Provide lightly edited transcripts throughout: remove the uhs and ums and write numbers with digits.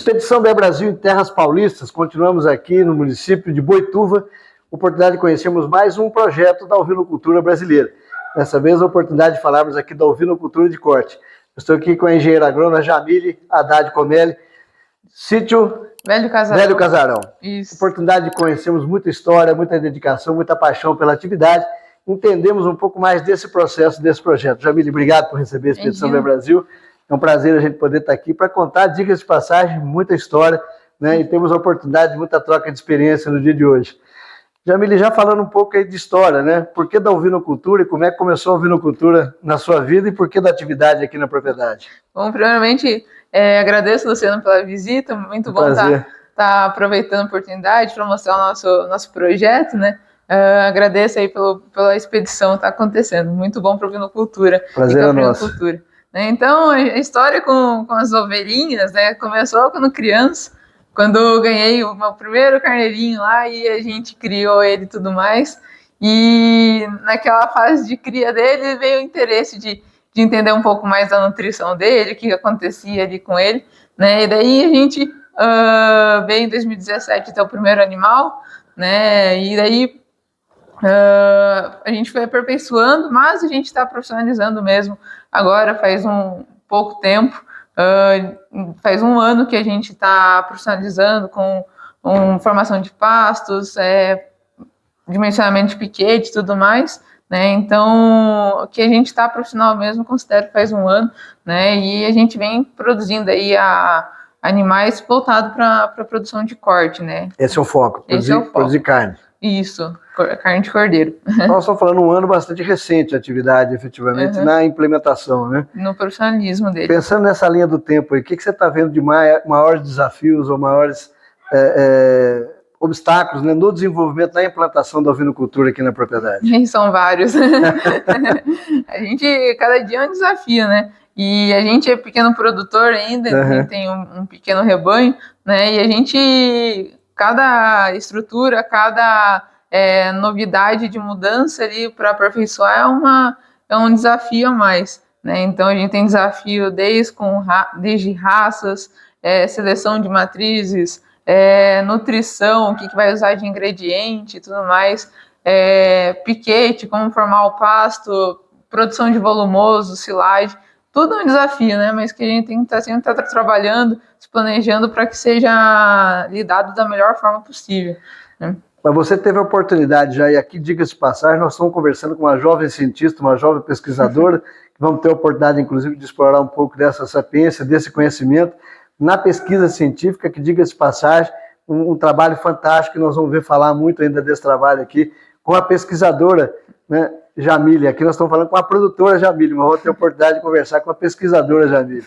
Expedição BR Brasil em terras paulistas, continuamos aqui no município de Boituva, oportunidade de conhecermos mais um projeto da ovinocultura brasileira. Dessa vez a oportunidade de falarmos aqui da ovinocultura de corte. Eu estou aqui com a engenheira agrônoma Jamile Haddad Comelli, sítio Velho Casarão. Isso. Oportunidade de conhecermos muita história, muita dedicação, muita paixão pela atividade, entendemos um pouco mais desse processo, desse projeto. Jamile, obrigado por receber a Expedição BR Brasil. É um prazer a gente poder estar aqui para contar dicas de passagem, muita história, né? E temos a oportunidade de muita troca de experiência no dia de hoje. Jamile, já falando um pouco aí de história, né? Por que da ovinocultura e como é que começou a ovinocultura na sua vida e por que da atividade aqui na propriedade? Bom, primeiramente, agradeço, Luciano, pela visita. Muito bom estar aproveitando a oportunidade para mostrar o nosso projeto, né? Agradeço aí pela expedição que está acontecendo. Muito bom para a ovinocultura. Prazer é nosso. Então, a história com as ovelhinhas, né, começou quando criança, quando eu ganhei o meu primeiro carneirinho lá e a gente criou ele e tudo mais. E naquela fase de cria dele veio o interesse de entender um pouco mais da nutrição dele, o que acontecia ali com ele, né? E daí a gente veio em 2017 ter o primeiro animal, né? E daí a gente foi aperfeiçoando, mas a gente está profissionalizando mesmo agora faz um pouco tempo, faz um ano que a gente está profissionalizando com formação de pastos, dimensionamento de piquete e tudo mais, né? Então, que a gente está profissional mesmo, considero que faz um ano, né? E a gente vem produzindo aí animais voltados para a produção de corte, né? Esse é o foco, produzir carne. Isso, carne de cordeiro. Nós estamos falando um ano bastante recente de atividade, efetivamente, na implementação, né? No profissionalismo dele. Pensando nessa linha do tempo aí, o que você está vendo de maiores desafios ou maiores obstáculos, né, no desenvolvimento, na implantação da ovinocultura aqui na propriedade? São vários. A gente, cada dia é um desafio, né? E a gente é pequeno produtor ainda, a gente tem um pequeno rebanho, né? E a gente, cada estrutura, cada novidade de mudança ali para aperfeiçoar é um desafio a mais, né? Então a gente tem desafio desde raças, seleção de matrizes, nutrição, o que vai usar de ingrediente e tudo mais, piquete, como formar o pasto, produção de volumoso, silagem, tudo é um desafio, né? Mas que a gente tem que estar sempre trabalhando, se planejando para que seja lidado da melhor forma possível, né? Mas você teve a oportunidade já, e aqui, diga-se de passagem, nós estamos conversando com uma jovem cientista, uma jovem pesquisadora, que vamos ter a oportunidade, inclusive, de explorar um pouco dessa sapiência, desse conhecimento, na pesquisa científica, que, diga-se de passagem, um trabalho fantástico, que nós vamos ver falar muito ainda desse trabalho aqui, com a pesquisadora, né, Jamile. Aqui nós estamos falando com a produtora Jamile, mas vou ter a oportunidade de conversar com a pesquisadora Jamile.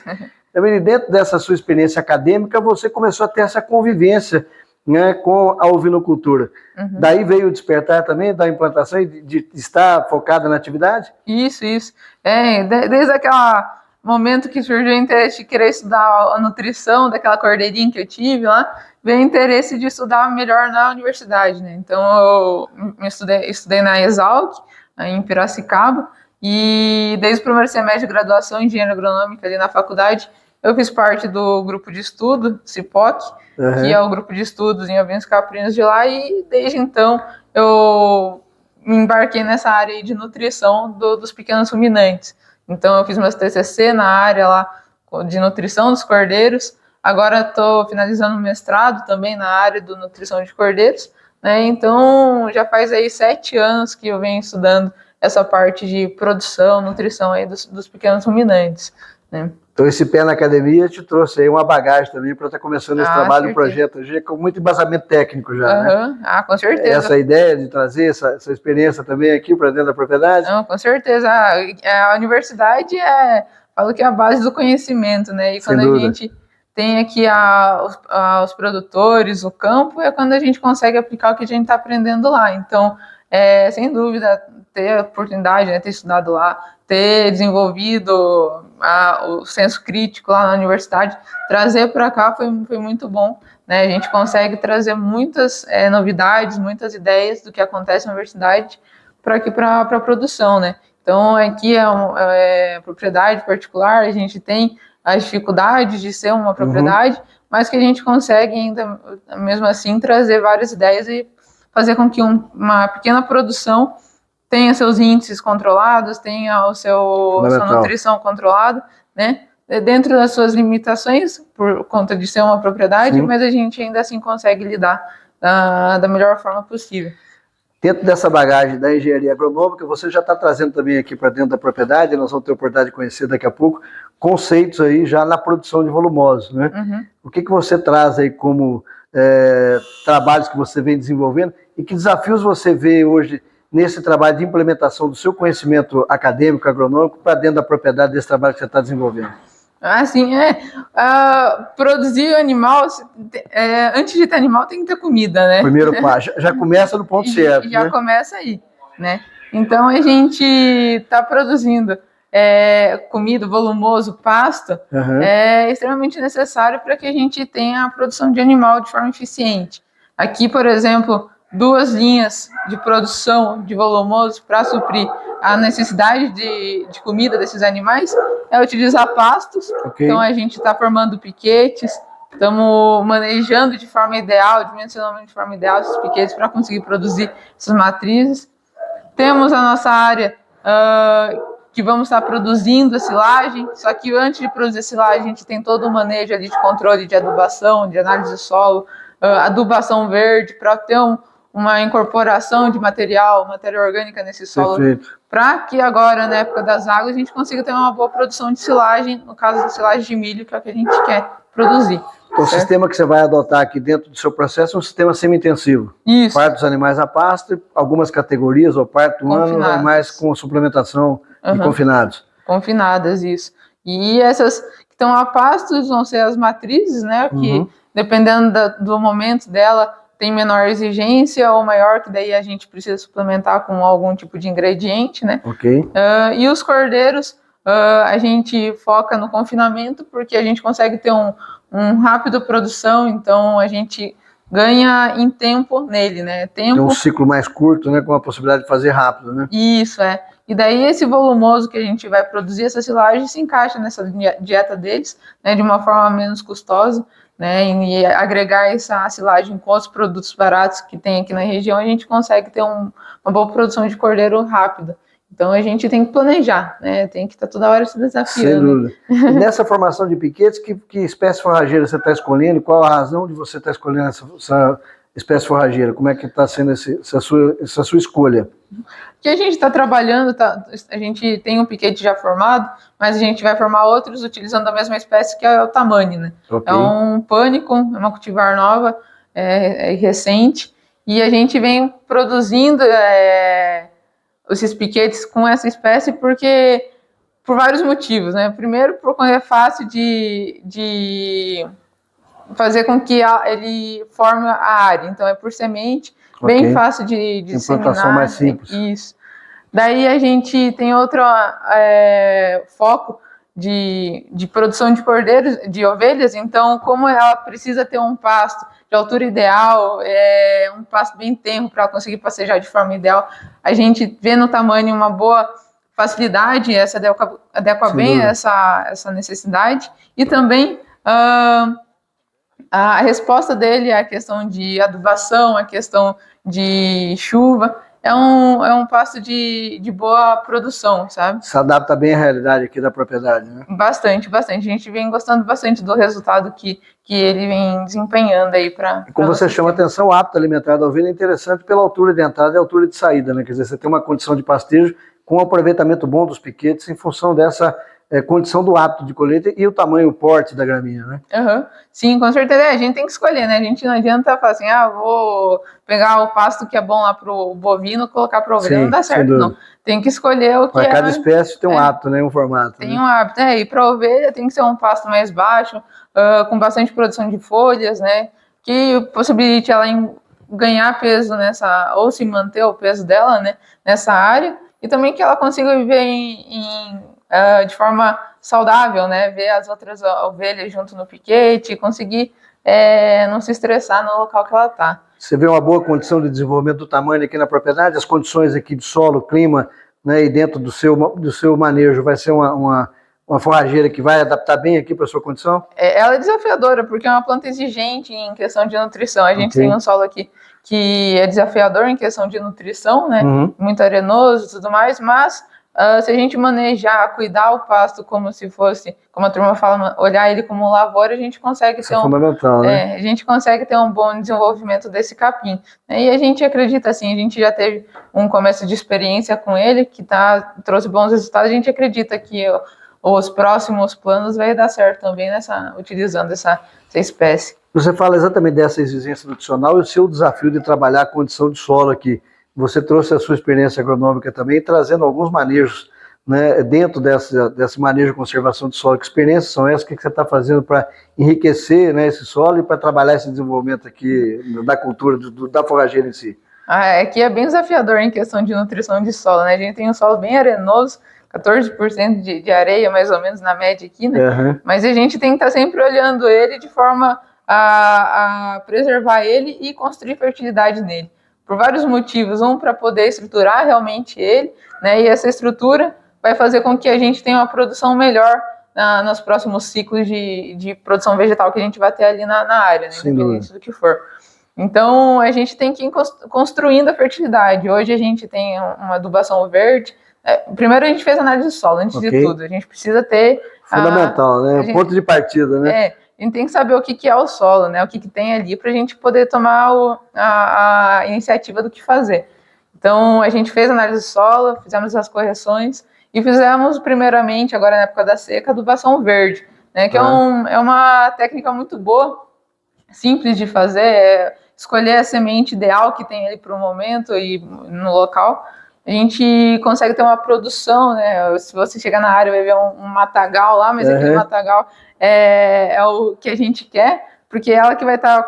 Também dentro dessa sua experiência acadêmica, você começou a ter essa convivência, né, com a ovinocultura. Daí veio o despertar também da implantação e de estar focada na atividade? Isso. Desde aquele momento que surgiu o interesse de querer estudar a nutrição daquela cordeirinha que eu tive lá, veio o interesse de estudar melhor na universidade, né? Então eu estudei na Exalc, em Piracicaba, e desde o primeiro semestre de graduação em engenharia agronômica ali na faculdade, eu fiz parte do grupo de estudo, CIPOC, que é o grupo de estudos em ovinos caprinos de lá, e desde então eu me embarquei nessa área de nutrição dos pequenos ruminantes. Então eu fiz meus TCC na área lá de nutrição dos cordeiros, agora estou finalizando o mestrado também na área de nutrição de cordeiros, né? Então já faz aí 7 anos que eu venho estudando essa parte de produção, nutrição aí dos pequenos ruminantes, né? Então esse pé na academia te trouxe aí uma bagagem também para estar começando esse trabalho, o projeto hoje com muito embasamento técnico já, né? Com certeza. Essa ideia de trazer essa experiência também aqui para dentro da propriedade? Não, com certeza. A universidade falo que é a base do conhecimento, né? E quando a gente tem aqui os produtores, o campo, é quando a gente consegue aplicar o que a gente está aprendendo lá. Então, sem dúvida, ter a oportunidade, né, ter estudado lá, ter desenvolvido o senso crítico lá na universidade, trazer para cá foi muito bom, né? A gente consegue trazer muitas novidades, muitas ideias do que acontece na universidade para aqui para a produção, né? Então aqui é propriedade particular, a gente tem as dificuldades de ser uma propriedade, mas que a gente consegue ainda, mesmo assim, trazer várias ideias e fazer com que uma pequena produção tenha seus índices controlados, tenha sua nutrição controlada, né? Dentro das suas limitações, por conta de ser uma propriedade, sim, mas a gente ainda assim consegue lidar da melhor forma possível. Dentro dessa bagagem da engenharia agronômica, você já está trazendo também aqui para dentro da propriedade, nós vamos ter a oportunidade de conhecer daqui a pouco, conceitos aí já na produção de volumosos, né? Uhum. O que você traz aí como trabalhos que você vem desenvolvendo e que desafios você vê hoje nesse trabalho de implementação do seu conhecimento acadêmico, agronômico, para dentro da propriedade desse trabalho que você está desenvolvendo? Assim, produzir animal, antes de ter animal tem que ter comida, né? Primeiro passo, já começa no ponto certo. Já, né? Começa aí, né? Então a gente está produzindo comida, volumoso, pasto, uhum, é extremamente necessário para que a gente tenha a produção de animal de forma eficiente. Aqui, por exemplo, 2 linhas de produção de volumoso para suprir a necessidade de comida desses animais é utilizar pastos. Okay. Então a gente está formando piquetes, estamos manejando de forma ideal, dimensionando de forma ideal esses piquetes para conseguir produzir essas matrizes. Temos a nossa área que vamos estar produzindo a silagem, só que antes de produzir a silagem a gente tem todo o manejo ali de controle de adubação, de análise do solo, adubação verde, para ter uma incorporação de matéria orgânica nesse solo, para que agora, na época das águas, a gente consiga ter uma boa produção de silagem, no caso da silagem de milho, que é o que a gente quer produzir. Então, o sistema que você vai adotar aqui dentro do seu processo é um sistema semi-intensivo. Isso. Parte dos animais a pasto, algumas categorias, ou parte do ano, animais com suplementação, uhum, e confinados. Confinadas, isso. E essas que estão a pasto vão ser as matrizes, né, que, uhum, dependendo do momento dela, tem menor exigência ou maior, que daí a gente precisa suplementar com algum tipo de ingrediente, né? Ok. E os cordeiros, a gente foca no confinamento, porque a gente consegue ter um rápido produção, então a gente ganha em tempo nele, né? Tem um ciclo mais curto, né? Com a possibilidade de fazer rápido, né? Isso, E daí esse volumoso que a gente vai produzir, essa silagem, se encaixa nessa dieta deles, né? De uma forma menos custosa, né, e agregar essa silagem com os produtos baratos que tem aqui na região, a gente consegue ter uma boa produção de cordeiro rápida. Então a gente tem que planejar, né? Tem que estar toda hora se desafiando. Sem dúvida. E nessa formação de piquetes, que espécie forrageira você está escolhendo? Qual a razão de você estar escolhendo essa espécie forrageira? Como é que está sendo essa sua escolha? Que a gente está trabalhando, a gente tem um piquete já formado, mas a gente vai formar outros utilizando a mesma espécie, que é o tamani, né? Okay. É um pânico, é uma cultivar nova, recente, e a gente vem produzindo esses piquetes com essa espécie por vários motivos, né? Primeiro, porque é fácil de fazer com que ele forme a área, então é por semente, bem okay, fácil de implantação mais simples. Isso. Daí a gente tem outro foco de produção de cordeiros, de ovelhas, então como ela precisa ter um pasto de altura ideal, um pasto bem tenro para conseguir passejar de forma ideal, a gente vê no tamanho uma boa facilidade, essa adequa bem essa necessidade, e também a resposta dele é a questão de adubação, a questão de chuva, é um pasto de boa produção, sabe? Se adapta bem à realidade aqui da propriedade, né? Bastante. A gente vem gostando bastante do resultado que ele vem desempenhando aí para... Como você chama a atenção, o hábito alimentar da ovelha é interessante pela altura de entrada e altura de saída, né? Quer dizer, você tem uma condição de pastejo com um aproveitamento bom dos piquetes em função dessa condição do hábito de colheita e o tamanho, o porte da graminha, né? Uhum. Sim, com certeza. A gente tem que escolher, né? A gente não adianta falar assim, vou pegar o pasto que é bom lá pro bovino, colocar pro ovelha, não dá certo, não. Tem que escolher o que para cada espécie tem um hábito, né? Um formato. Tem um hábito, e para ovelha tem que ser um pasto mais baixo, com bastante produção de folhas, né? Que possibilite ela ganhar peso ou se manter o peso dela, né? Nessa área, e também que ela consiga viver de forma saudável, né? Ver as outras ovelhas junto no piquete, conseguir não se estressar no local que ela está. Você vê uma boa condição de desenvolvimento do tamanho aqui na propriedade, as condições aqui de solo, clima, né? E dentro do seu manejo vai ser uma uma forrageira que vai adaptar bem aqui para a sua condição? Ela é desafiadora, porque é uma planta exigente em questão de nutrição. A gente tem um solo aqui que é desafiador em questão de nutrição, né? Muito arenoso e tudo mais, mas se a gente manejar, cuidar o pasto como se fosse, como a turma fala, olhar ele como lavoura, a gente consegue ter fundamental, né? A gente consegue ter um bom desenvolvimento desse capim. E a gente acredita assim, a gente já teve um começo de experiência com ele que trouxe bons resultados. A gente acredita que os próximos planos vai dar certo também utilizando essa espécie. Você fala exatamente dessa exigência nutricional e o seu desafio de trabalhar a condição de solo aqui. Você trouxe a sua experiência agronômica também, trazendo alguns manejos, né, dentro desse manejo de conservação de solo. Que experiências são essas? O que você está fazendo para enriquecer, né, esse solo e para trabalhar esse desenvolvimento aqui da cultura, da forrageira em si? Aqui é bem desafiador em questão de nutrição de solo, né? A gente tem um solo bem arenoso, 14% de areia, mais ou menos, na média aqui, né? Mas a gente tem que estar sempre olhando ele de forma a preservar ele e construir fertilidade nele. Por vários motivos. Um, para poder estruturar realmente ele, né? E essa estrutura vai fazer com que a gente tenha uma produção melhor nos próximos ciclos de produção vegetal que a gente vai ter ali na área, né? Independente do que for. Então, a gente tem que ir construindo a fertilidade. Hoje a gente tem uma adubação verde. Primeiro a gente fez análise de solo, antes de tudo. A gente precisa ter... Fundamental, né? Ponto de partida, né? A gente tem que saber o que é o solo, né? O que tem ali para a gente poder tomar a iniciativa do que fazer. Então, a gente fez análise de solo, fizemos as correções e fizemos, primeiramente, agora na época da seca, adubação verde, né? Que é uma técnica muito boa, simples de fazer, escolher a semente ideal que tem ali para o momento e no local. A gente consegue ter uma produção, né? Se você chegar na área vai ver um matagal lá, mas aquele matagal é o que a gente quer, porque é ela que vai estar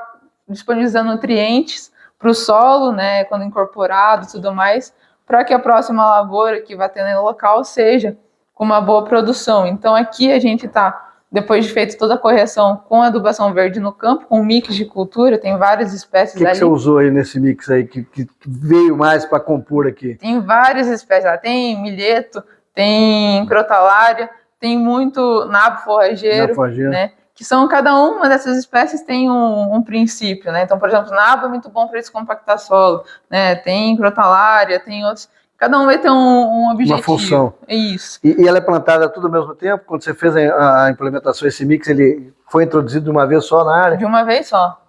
disponibilizando nutrientes para o solo, né? Quando incorporado e tudo mais, para que a próxima lavoura que vai ter no local seja com uma boa produção. Então aqui a gente está, depois de feito toda a correção com a adubação verde no campo, com um mix de cultura, tem várias espécies ali. O que você usou aí nesse mix aí, que veio mais para compor aqui? Tem várias espécies lá, tem milheto, tem crotalária, tem muito nabo forrageiro, né? Que são, cada uma dessas espécies tem um princípio, né? Então, por exemplo, nabo é muito bom para descompactar solo, né? Tem crotalária, tem outros... Cada um vai ter um objetivo. Uma função. É isso. E ela é plantada tudo ao mesmo tempo? Quando você fez a implementação, esse mix, ele foi introduzido de uma vez só na área? De uma vez só.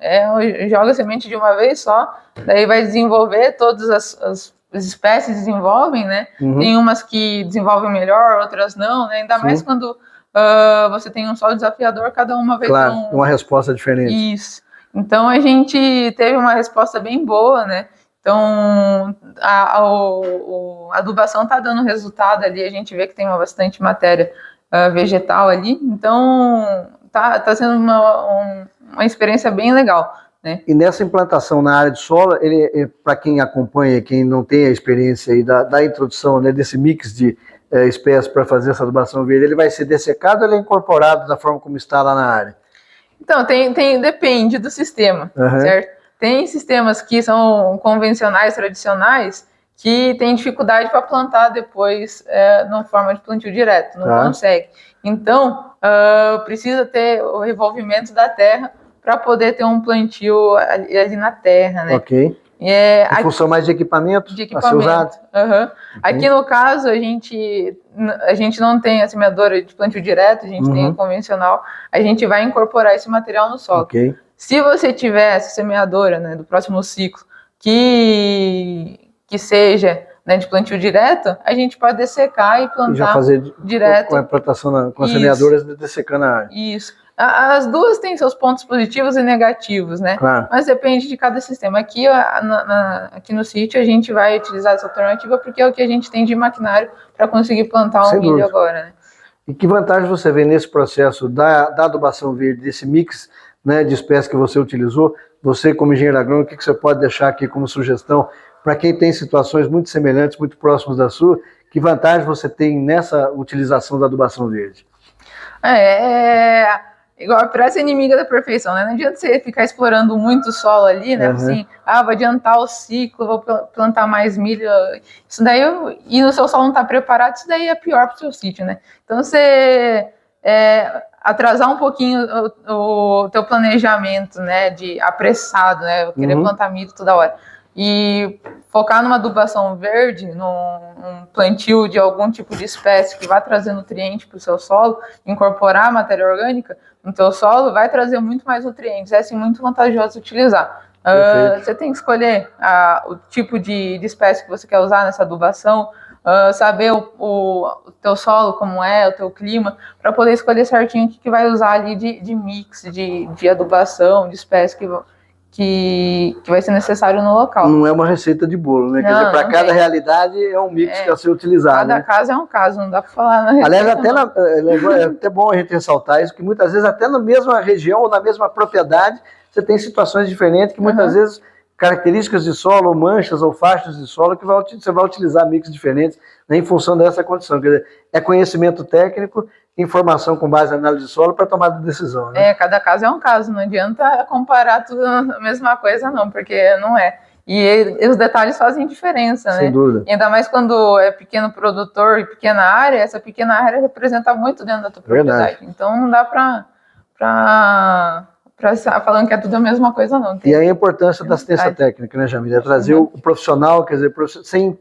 Joga a semente de uma vez só, daí vai desenvolver, todas as espécies desenvolvem, né? Tem umas que desenvolvem melhor, outras não, né? Ainda mais quando você tem um solo desafiador, cada uma vai ter uma resposta diferente. Isso. Então a gente teve uma resposta bem boa, né? Então, a adubação está dando resultado ali, a gente vê que tem bastante matéria vegetal ali, então tá sendo uma experiência bem legal, né? E nessa implantação na área de solo, para quem acompanha, quem não tem a experiência aí da introdução, né, desse mix de espécies para fazer essa adubação verde, ele vai ser dessecado ou ele é incorporado da forma como está lá na área? Então, depende do sistema, certo? Tem sistemas que são convencionais, tradicionais, que tem dificuldade para plantar depois na forma de plantio direto, não consegue. Então, precisa ter o revolvimento da terra para poder ter um plantio ali na terra, né? Ok. Em função mais de equipamento? De equipamento. Aqui no caso, a gente não tem a semeadora de plantio direto, a gente tem o convencional, a gente vai incorporar esse material no solo. Ok. Se você tiver essa semeadora, né, do próximo ciclo que seja, né, de plantio direto, a gente pode dessecar e plantar já fazer direto. Com a plantação com as semeadoras, dessecando a área. Isso. As duas têm seus pontos positivos e negativos, né? Claro. Mas depende de cada sistema. Aqui, aqui no sítio a gente vai utilizar essa alternativa porque é o que a gente tem de maquinário para conseguir plantar um milho agora, né? E que vantagem você vê nesse processo da adubação verde, desse mix, né, de espécies que você utilizou? Você, como engenheiro agrônomo, o que você pode deixar aqui como sugestão para quem tem situações muito semelhantes, muito próximas da sua? Que vantagem você tem nessa utilização da adubação verde? igual a pressa inimiga da perfeição, né? Não adianta você ficar explorando muito o solo ali, né? Assim, vou adiantar o ciclo, vou plantar mais milho. Isso daí, e no seu solo não tá preparado, isso daí é pior pro seu sítio, né? Então você atrasar um pouquinho o teu planejamento, né? De apressado, né? Querer plantar milho toda hora. E focar numa adubação verde, num plantio de algum tipo de espécie que vai trazer nutriente para o seu solo, incorporar matéria orgânica no teu solo, vai trazer muito mais nutrientes. É assim, muito vantajoso utilizar. Você tem que escolher o tipo de espécie que você quer usar nessa adubação, saber o teu solo, como é, o teu clima, para poder escolher certinho o que vai usar ali de mix, de adubação, de espécie que vai ser necessário no local. Não é uma receita de bolo, né? Quer dizer, para cada realidade é um mix que a ser utilizado. Cada caso é um caso, não dá para falar. Aliás, é até bom a gente ressaltar isso, que muitas vezes até na mesma região ou na mesma propriedade você tem situações diferentes que muitas vezes características de solo, ou manchas ou faixas de solo que você vai utilizar mix diferentes, né, em função dessa condição. Quer dizer, é conhecimento técnico, informação com base em análise de solo para tomada de decisão. Né? Cada caso é um caso, não adianta comparar tudo a mesma coisa não, porque não é. E os detalhes fazem diferença, né? Sem dúvida. E ainda mais quando é pequeno produtor e pequena área, essa pequena área representa muito dentro da tua propriedade. Então não dá para falando que é tudo a mesma coisa, não. E aí a importância da assistência técnica, né, Jamila? É trazer o profissional, quer dizer, sem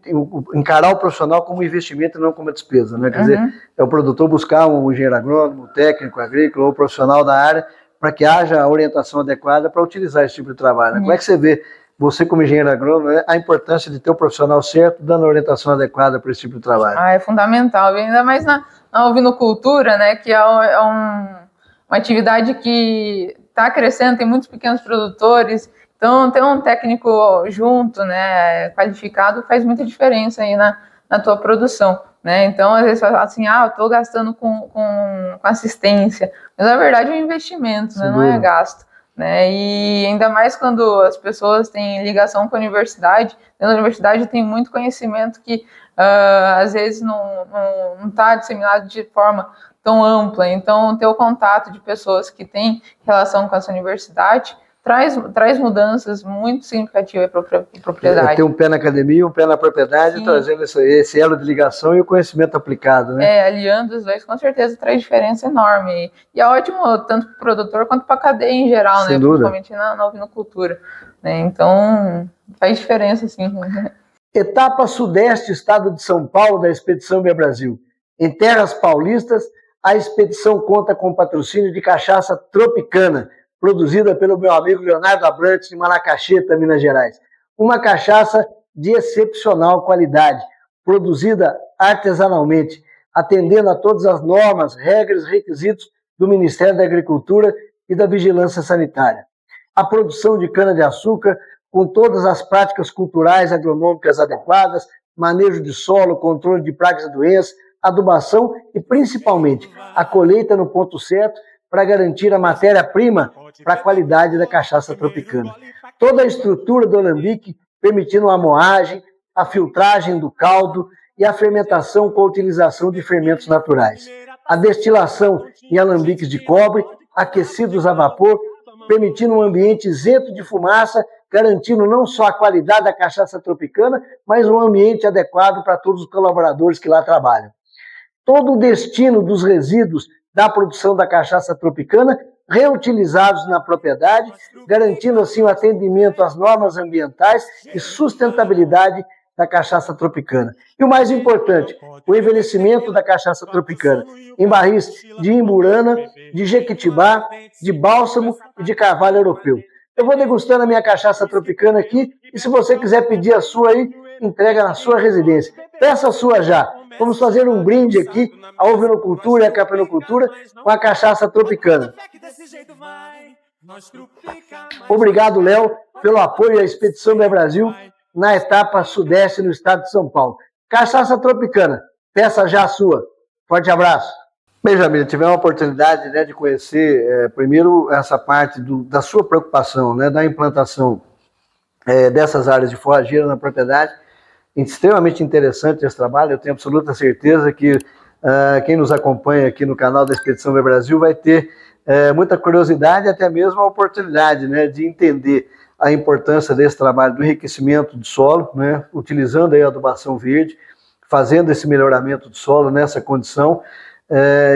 encarar o profissional como investimento e não como despesa, né? Quer dizer, é o produtor buscar um engenheiro agrônomo, técnico agrícola ou profissional da área para que haja a orientação adequada para utilizar esse tipo de trabalho. Né? Como é que você vê, você como engenheiro agrônomo, a importância de ter o profissional certo dando a orientação adequada para esse tipo de trabalho? É fundamental, ainda mais na ovinocultura, né, que é uma atividade que está crescendo, tem muitos pequenos produtores, então ter um técnico junto, né, qualificado, faz muita diferença aí na tua produção, né, então às vezes você fala assim, eu estou gastando com assistência, mas na verdade é um investimento, né, não é gasto, né, e ainda mais quando as pessoas têm ligação com a universidade, na universidade tem muito conhecimento que às vezes não está disseminado de forma tão ampla, então ter o contato de pessoas que têm relação com essa universidade traz mudanças muito significativas para a propriedade. Ter um pé na academia, um pé na propriedade, trazendo esse elo de ligação e o conhecimento aplicado, né? Aliando os dois, com certeza traz diferença enorme. E é ótimo tanto para o produtor quanto para a cadeia em geral, né? Principalmente na ovinocultura. Né? Então, faz diferença, sim. Etapa Sudeste, Estado de São Paulo, da Expedição Bia Brasil. Em terras paulistas, a expedição conta com patrocínio de cachaça Tropicana, produzida pelo meu amigo Leonardo Abrantes, de Malacaxeta, Minas Gerais. Uma cachaça de excepcional qualidade, produzida artesanalmente, atendendo a todas as normas, regras e requisitos do Ministério da Agricultura e da Vigilância Sanitária. A produção de cana-de-açúcar, com todas as práticas culturais agronômicas adequadas, manejo de solo, controle de pragas e doenças, adubação e, principalmente, a colheita no ponto certo para garantir a matéria-prima para a qualidade da cachaça Tropicana. Toda a estrutura do alambique permitindo a moagem, a filtragem do caldo e a fermentação com a utilização de fermentos naturais. A destilação em alambiques de cobre, aquecidos a vapor, permitindo um ambiente isento de fumaça, garantindo não só a qualidade da cachaça Tropicana, mas um ambiente adequado para todos os colaboradores que lá trabalham. Todo o destino dos resíduos da produção da cachaça Tropicana reutilizados na propriedade, garantindo assim o atendimento às normas ambientais e sustentabilidade da cachaça Tropicana. E o mais importante, o envelhecimento da cachaça Tropicana em barris de imburana, de jequitibá, de bálsamo e de carvalho europeu. Eu vou degustando a minha cachaça Tropicana aqui e se você quiser pedir a sua aí, entrega na sua residência. Peça a sua já. Vamos fazer um brinde aqui, a ovinocultura e a capinocultura, com a cachaça Tropicana. Obrigado, Léo, pelo apoio à Expedição Bia Brasil na etapa Sudeste no estado de São Paulo. Cachaça Tropicana, peça já a sua. Forte abraço. Bem, Jamila, tivemos a oportunidade, né, de conhecer primeiro essa parte da sua preocupação, né, da implantação dessas áreas de forrageira na propriedade. Extremamente interessante esse trabalho, eu tenho absoluta certeza que quem nos acompanha aqui no canal da Expedição Bia Brasil vai ter muita curiosidade e até mesmo a oportunidade, né, de entender a importância desse trabalho do enriquecimento do solo, né, utilizando aí a adubação verde, fazendo esse melhoramento do solo nessa condição,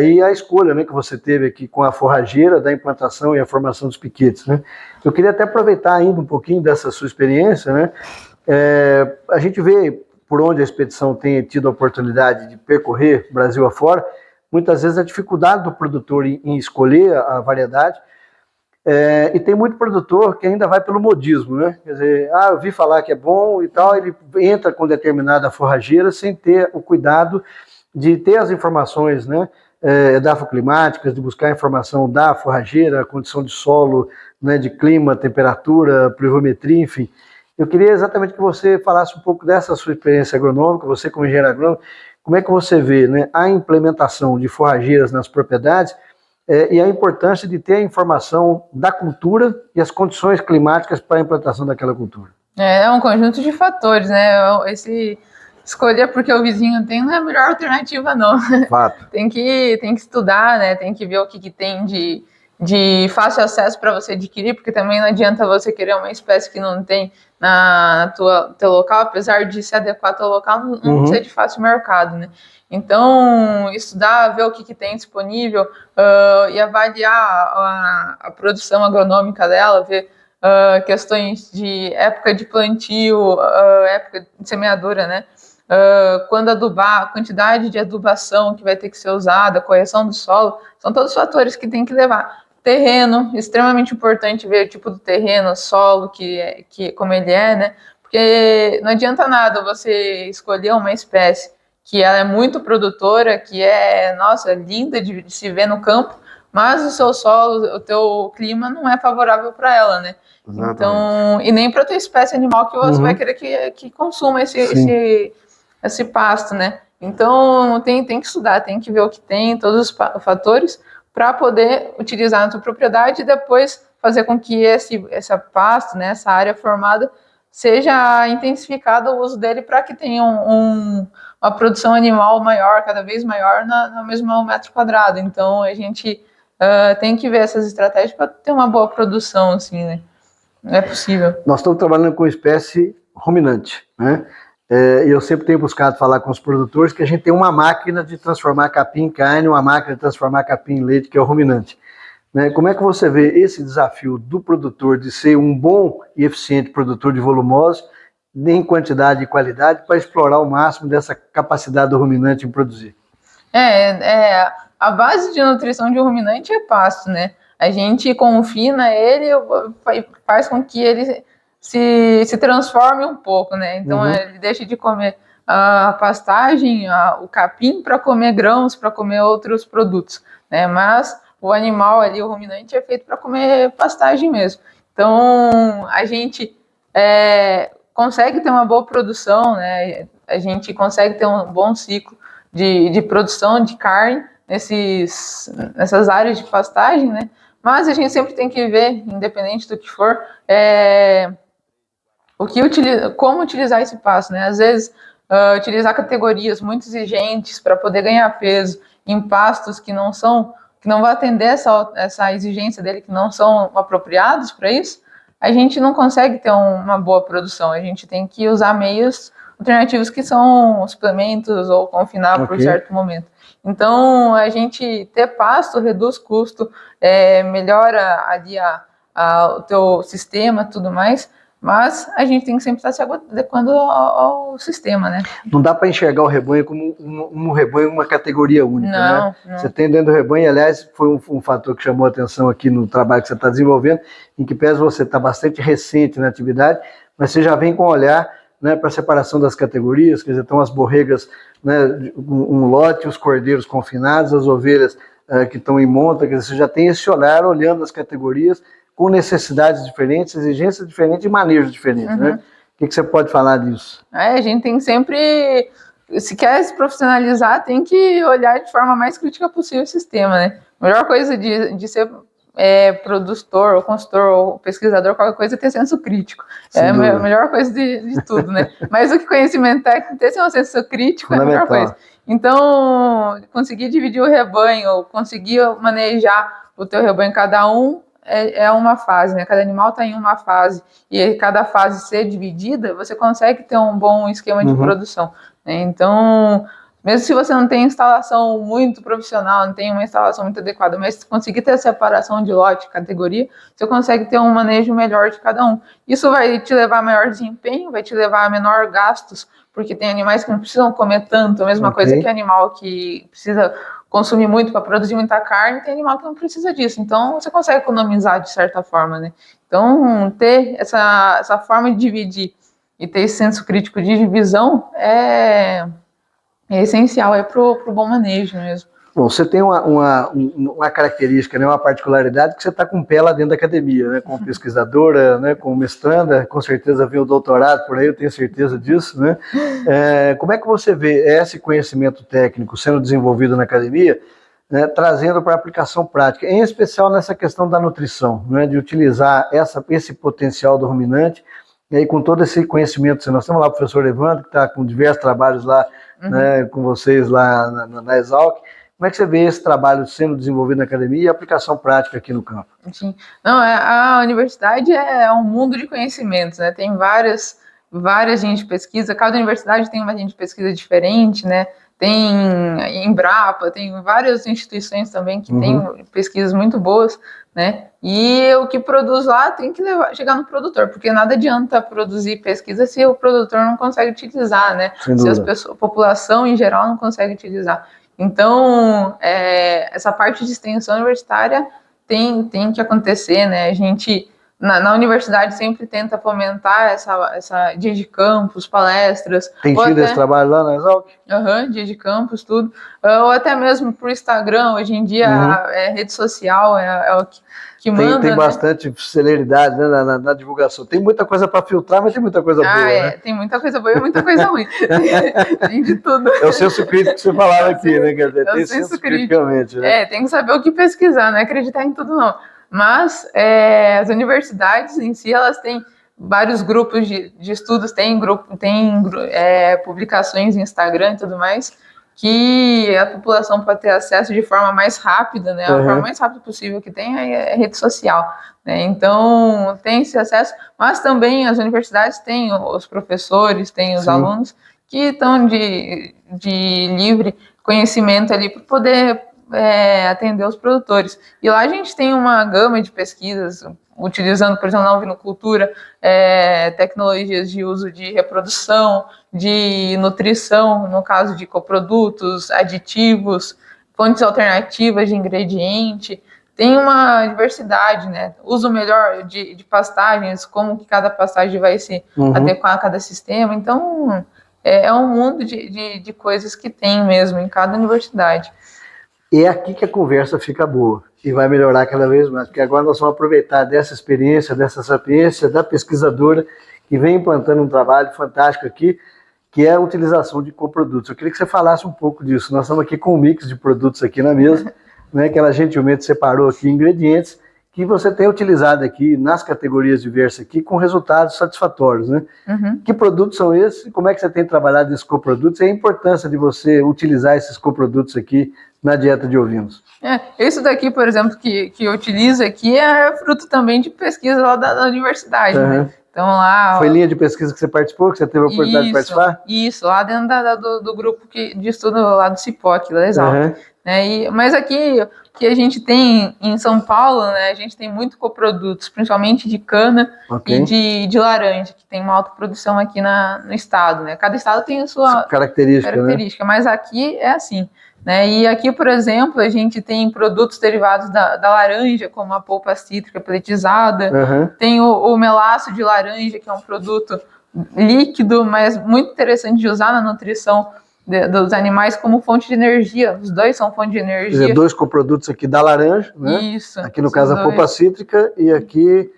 e a escolha, né, que você teve aqui com a forrageira da implantação e a formação dos piquetes, né. Eu queria até aproveitar ainda um pouquinho dessa sua experiência, né, a gente vê por onde a expedição tem tido a oportunidade de percorrer Brasil afora, muitas vezes a dificuldade do produtor em escolher a variedade, e tem muito produtor que ainda vai pelo modismo, né? Quer dizer, eu vi falar que é bom e tal, ele entra com determinada forrageira sem ter o cuidado de ter as informações, né, edafoclimáticas, de buscar a informação da forrageira, a condição de solo, né, de clima, temperatura, pluviometria, enfim. Eu queria exatamente que você falasse um pouco dessa sua experiência agronômica, você como engenheiro agrônomo, como é que você vê, né, a implementação de forrageiras nas propriedades e a importância de ter a informação da cultura e as condições climáticas para a implantação daquela cultura. É um conjunto de fatores, né? Esse escolher porque o vizinho tem não é a melhor alternativa, não. Fato. Tem que estudar, né? Tem que ver o que tem de fácil acesso para você adquirir, porque também não adianta você querer uma espécie que não tem na teu local, apesar de se adequar ao teu local, não ser de fácil mercado, né? Então, estudar, ver o que tem disponível e avaliar a produção agronômica dela, ver questões de época de plantio, época de semeadura, né? Quando adubar, a quantidade de adubação que vai ter que ser usada, correção do solo, são todos fatores que tem que levar. Terreno, extremamente importante ver o tipo do terreno, solo, como ele é, né? Porque não adianta nada você escolher uma espécie que ela é muito produtora, que é, nossa, linda de se ver no campo, mas o seu solo, o teu clima não é favorável para ela, né? Exatamente. Então, e nem para a tua espécie animal que você vai querer que consuma esse pasto, né? Então, tem que estudar, tem que ver o que tem, todos os fatores, para poder utilizar na tua propriedade e depois fazer com que esse pasto, né, essa área formada, seja intensificado o uso dele para que tenha uma produção animal maior, cada vez maior, no mesmo metro quadrado. Então, a gente tem que ver essas estratégias para ter uma boa produção, assim, né? É possível. Nós estamos trabalhando com espécie ruminante, né? E eu sempre tenho buscado falar com os produtores que a gente tem uma máquina de transformar capim em carne, uma máquina de transformar capim em leite, que é o ruminante. Né? Como é que você vê esse desafio do produtor de ser um bom e eficiente produtor de volumosos, em quantidade e qualidade, para explorar o máximo dessa capacidade do ruminante em produzir? A base de nutrição de um ruminante é pasto, né? A gente confina ele, faz com que ele se transforme um pouco, né? Então ele deixa de comer a pastagem, o capim, para comer grãos, para comer outros produtos, né? Mas o animal ali, o ruminante, é feito para comer pastagem mesmo. Então a gente consegue ter uma boa produção, né? A gente consegue ter um bom ciclo de produção de carne nessas áreas de pastagem, né? Mas a gente sempre tem que ver, independente do que for, como utilizar esse pasto, né? Às vezes, utilizar categorias muito exigentes para poder ganhar peso em pastos que não vão atender essa exigência dele, que não são apropriados para isso, a gente não consegue ter uma boa produção. A gente tem que usar meios alternativos que são suplementos ou confinar por certo momento. Então, a gente ter pasto reduz custo, melhora ali o teu sistema e tudo mais, mas a gente tem que sempre estar se adequando ao sistema, né? Não dá para enxergar o rebanho como um rebanho, uma categoria única, não, né? Não. Você tem dentro do rebanho, aliás, foi um fator que chamou a atenção aqui no trabalho que você está desenvolvendo, em que pese você está bastante recente na atividade, mas você já vem com olhar, né, para a separação das categorias, quer dizer, estão as borregas, né, um lote, os cordeiros confinados, as ovelhas que estão em monta, quer dizer, você já tem esse olhar olhando as categorias com necessidades diferentes, exigências diferentes e manejos diferentes, né? O que você pode falar disso? A gente tem sempre, se quer se profissionalizar, tem que olhar de forma mais crítica possível o sistema, né? A melhor coisa de ser produtor, ou consultor, ou pesquisador, qualquer coisa, é ter senso crítico. É a melhor coisa de tudo, né? Mais do que conhecimento técnico, ter um senso crítico é a melhor coisa. Então, conseguir dividir o rebanho, conseguir manejar o teu rebanho, cada um é uma fase, né? Cada animal está em uma fase, e cada fase ser dividida, você consegue ter um bom esquema de produção, né? Então, mesmo se você não tem instalação muito profissional, não tem uma instalação muito adequada, mas se conseguir ter a separação de lote, categoria, você consegue ter um manejo melhor de cada um. Isso vai te levar a maior desempenho, vai te levar a menor gastos, porque tem animais que não precisam comer tanto, a mesma coisa que animal que precisa consumir muito para produzir muita carne, tem animal que não precisa disso. Então, você consegue economizar de certa forma, né? Então, ter essa forma de dividir e ter esse senso crítico de divisão é essencial, é pro bom manejo mesmo. Bom, você tem uma característica, né, uma particularidade que você está com o pé lá dentro da academia, né, como pesquisadora, né, como mestranda, com certeza vem o doutorado por aí, eu tenho certeza disso, né? Como é que você vê esse conhecimento técnico sendo desenvolvido na academia, né, trazendo para a aplicação prática, em especial nessa questão da nutrição, né, de utilizar esse potencial do ruminante, e aí com todo esse conhecimento, nós temos lá o professor Evandro, que está com diversos trabalhos lá, né, com vocês lá na Exalc. Como é que você vê esse trabalho sendo desenvolvido na academia e a aplicação prática aqui no campo? Sim. Não, a universidade é um mundo de conhecimentos, né? Tem várias linhas de pesquisa, cada universidade tem uma linha de pesquisa diferente, né? Tem Embrapa, tem várias instituições também que têm pesquisas muito boas, né? E o que produz lá tem que chegar no produtor, porque nada adianta produzir pesquisa se o produtor não consegue utilizar, né? Se a população em geral não consegue utilizar. Então, essa parte de extensão universitária tem que acontecer, né? A gente, na universidade, sempre tenta fomentar essa dia de campus, palestras. Tem tido esse trabalho lá na Exalc? Dia de campus, tudo. Ou até mesmo pro Instagram, hoje em dia, a rede social é o que manda. Tem bastante celeridade, né, na divulgação. Tem muita coisa para filtrar, mas tem muita coisa boa, né? Tem muita coisa boa e muita coisa ruim. Tem de tudo. É o senso crítico que você falava aqui, né? Quer dizer, tem senso criticamente, né? Tem que saber o que pesquisar, não é acreditar em tudo, não. Mas as universidades em si, elas têm vários grupos de estudos, tem publicações no Instagram e tudo mais, que a população pode ter acesso de forma mais rápida, né? A forma mais rápida possível que tem é rede social, né? Então, tem esse acesso, mas também as universidades têm os professores, têm os alunos que estão de livre conhecimento ali para poder atender os produtores. E lá a gente tem uma gama de pesquisas, utilizando, por exemplo, na ovinocultura, tecnologias de uso de reprodução, de nutrição, no caso de coprodutos, aditivos, fontes alternativas de ingrediente. Tem uma diversidade, né? Uso melhor de pastagens, como que cada pastagem vai se adequar a cada sistema. Então, é um mundo de coisas que tem mesmo em cada universidade. E é aqui que a conversa fica boa e vai melhorar cada vez mais, porque agora nós vamos aproveitar dessa experiência, dessa sapiência da pesquisadora que vem implantando um trabalho fantástico aqui, que é a utilização de coprodutos. Eu queria que você falasse um pouco disso. Nós estamos aqui com um mix de produtos aqui na mesa, né, que ela gentilmente separou aqui ingredientes que você tem utilizado aqui nas categorias diversas aqui com resultados satisfatórios, né? Que produtos são esses? Como é que você tem trabalhado esses coprodutos? E a importância de você utilizar esses coprodutos aqui na dieta de ovinos? Isso daqui, por exemplo, que eu utilizo aqui é fruto também de pesquisa lá da universidade, né? Então lá... Foi linha de pesquisa que você participou, que você teve a oportunidade de participar? Isso, lá dentro do grupo de estudo lá do CIPOC, da Exalc. Mas aqui, o que a gente tem em São Paulo, né, a gente tem muito coprodutos, principalmente de cana e de laranja, que tem uma alta produção aqui no estado, né? Cada estado tem a sua característica, né? Mas aqui é assim, né? E aqui, por exemplo, a gente tem produtos derivados da laranja, como a polpa cítrica peletizada, tem o melaço de laranja, que é um produto líquido, mas muito interessante de usar na nutrição dos animais como fonte de energia. Os dois são fonte de energia. Quer dizer, dois coprodutos aqui da laranja, né? Isso. Aqui no caso a polpa cítrica e aqui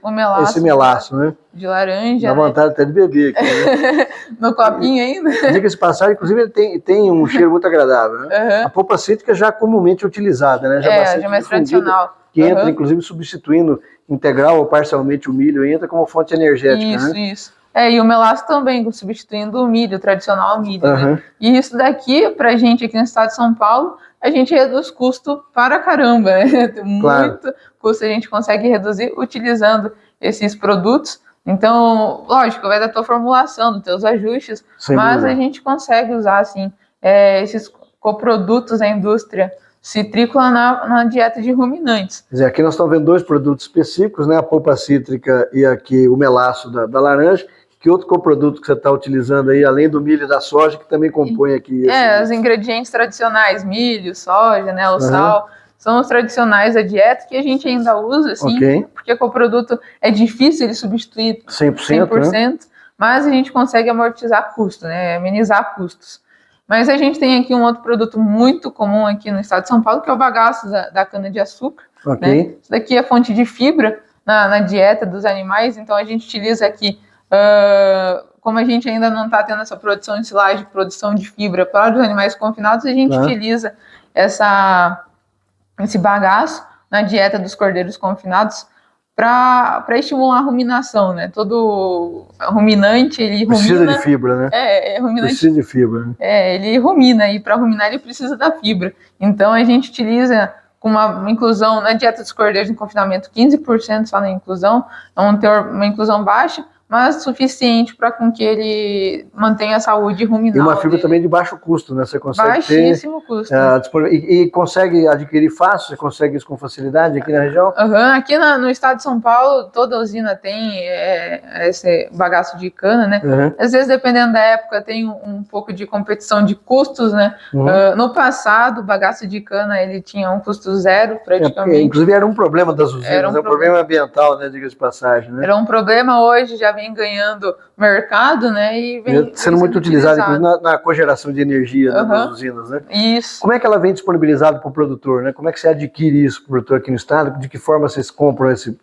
esse melaço, né? De laranja. Dá vontade até de beber aqui, né? No copinho ainda. Diga-se passagem, inclusive ele tem um cheiro muito agradável, né? A polpa cítrica já comumente utilizada, né? Já mais tradicional. Que entra, inclusive, substituindo integral ou parcialmente o milho, entra como fonte energética, né? Isso. E o melaço também, substituindo o milho, o tradicional milho, Aham. né? E isso daqui, pra gente aqui no estado de São Paulo, a gente reduz custo para caramba, né? Tem Claro. muito custo a gente consegue reduzir utilizando esses produtos. Então, lógico, vai da tua formulação, dos teus ajustes, Sem mas dúvida. a gente consegue usar, assim, esses coprodutos da indústria citrícola na dieta de ruminantes. Quer dizer, aqui nós estamos vendo 2 produtos específicos, né? A polpa cítrica e aqui o melaço da laranja. Que outro coproduto que você está utilizando aí, além do milho e da soja, que também compõe aqui esse... Os ingredientes tradicionais, milho, soja, né, o sal, são os tradicionais da dieta que a gente ainda usa, assim, porque o produto é difícil ele substituir 100%, né? Mas a gente consegue amortizar custo, né, amenizar custos. Mas a gente tem aqui um outro produto muito comum aqui no estado de São Paulo, que é o bagaço da cana-de-açúcar. Né? Isso daqui é fonte de fibra na dieta dos animais, então a gente utiliza aqui, como a gente ainda não está tendo essa produção de silagem, produção de fibra para os animais confinados, a gente utiliza esse bagaço na dieta dos cordeiros confinados para estimular a ruminação, né? Todo ruminante, ele rumina... Precisa de fibra, né? Ruminante, precisa de fibra. Né? Ele rumina, e para ruminar ele precisa da fibra. Então a gente utiliza com uma inclusão na dieta dos cordeiros em confinamento, 15% só na inclusão, uma inclusão baixa, mas suficiente para com que ele mantenha a saúde ruminal. E uma fibra também de baixo custo, né? Você consegue baixíssimo custo. E consegue adquirir fácil? Você consegue isso com facilidade aqui na região? Aqui no estado de São Paulo, toda usina tem esse bagaço de cana, né? Às vezes, dependendo da época, tem um pouco de competição de custos, né? No passado, o bagaço de cana, ele tinha um custo zero, praticamente. Inclusive, era um problema das usinas, um problema ambiental, né? Diga de passagem, né? Era um problema, hoje já vem ganhando mercado, né? E vem sendo muito utilizado, inclusive, na cogeração de energia das usinas, né? Isso. Como é que ela vem disponibilizada para o produtor, né? Como é que você adquire isso para o produtor aqui no estado? De que forma vocês compram esse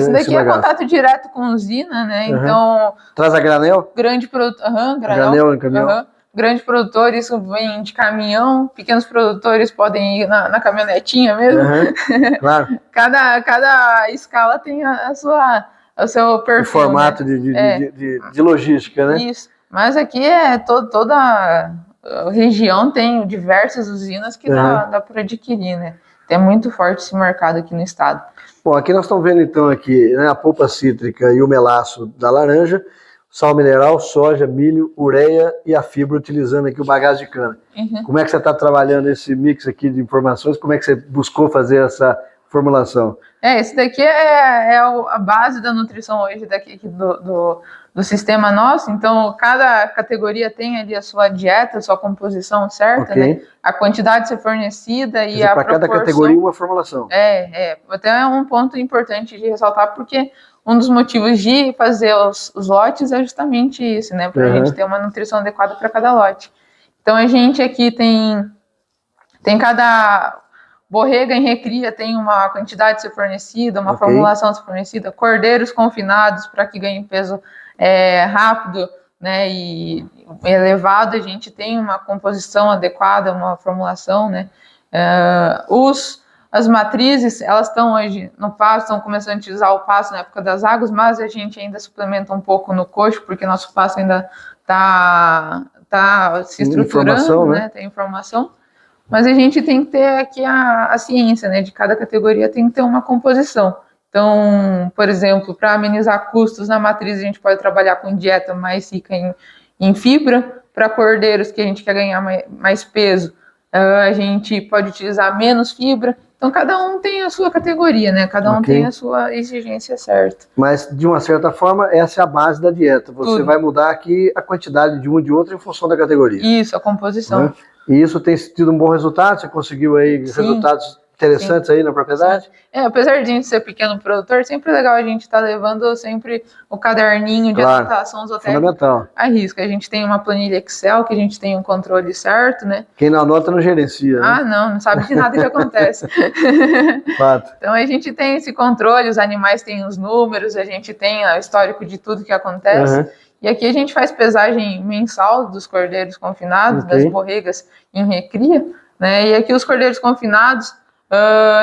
daqui é contato direto com a usina, né? Então... Traz a granel? Grande produtor... Granel em caminhão? Grandes produtores vêm de caminhão, pequenos produtores podem ir na caminhonetinha mesmo. Claro. Cada escala tem o seu perfil. O formato, né? de logística, né? Isso. Mas aqui toda a região tem diversas usinas que dá para adquirir, né? É muito forte esse mercado aqui no estado. Bom, aqui nós estamos vendo então aqui, né, a polpa cítrica e o melaço da laranja, sal mineral, soja, milho, ureia e a fibra, utilizando aqui o bagaço de cana. Como é que você está trabalhando esse mix aqui de informações? Como é que você buscou fazer essa formulação? Esse daqui é a base da nutrição hoje daqui do sistema nosso. Então, cada categoria tem ali a sua dieta, a sua composição certa, né? A quantidade a ser fornecida e a proporção. Para cada categoria uma formulação. Até um ponto importante de ressaltar, porque um dos motivos de fazer os lotes é justamente isso, né? Para a gente ter uma nutrição adequada para cada lote. Então, a gente aqui tem cada... Borrega em recria tem uma quantidade a ser fornecida, uma formulação a ser fornecida, cordeiros confinados para que ganhem peso rápido, né, e elevado, a gente tem uma composição adequada, uma formulação, né. As matrizes, elas estão hoje no pasto, estão começando a utilizar o pasto na época das águas, mas a gente ainda suplementa um pouco no coxo, porque nosso pasto ainda está se estruturando, né, tem informação. Mas a gente tem que ter aqui a ciência, né? De cada categoria tem que ter uma composição. Então, por exemplo, para amenizar custos na matriz, a gente pode trabalhar com dieta mais rica em fibra. Para cordeiros que a gente quer ganhar mais peso, a gente pode utilizar menos fibra. Então, cada um tem a sua categoria, né? Cada um tem a sua exigência certa. Mas, de uma certa forma, essa é a base da dieta. Você vai mudar aqui a quantidade de um e de outro em função da categoria. Isso, a composição. E isso tem tido um bom resultado? Você conseguiu aí resultados interessantes aí na propriedade? Apesar de a gente ser pequeno produtor, sempre é legal a gente estar levando sempre o caderninho de anotação zootécnica. Fundamental. A risco. A gente tem uma planilha Excel, que a gente tem um controle certo, né? Quem não anota não gerencia, né? Não sabe de nada que acontece. Fato. Então a gente tem esse controle, os animais têm os números, a gente tem o histórico de tudo que acontece. E aqui a gente faz pesagem mensal dos cordeiros confinados, das borregas em recria, né? E aqui os cordeiros confinados,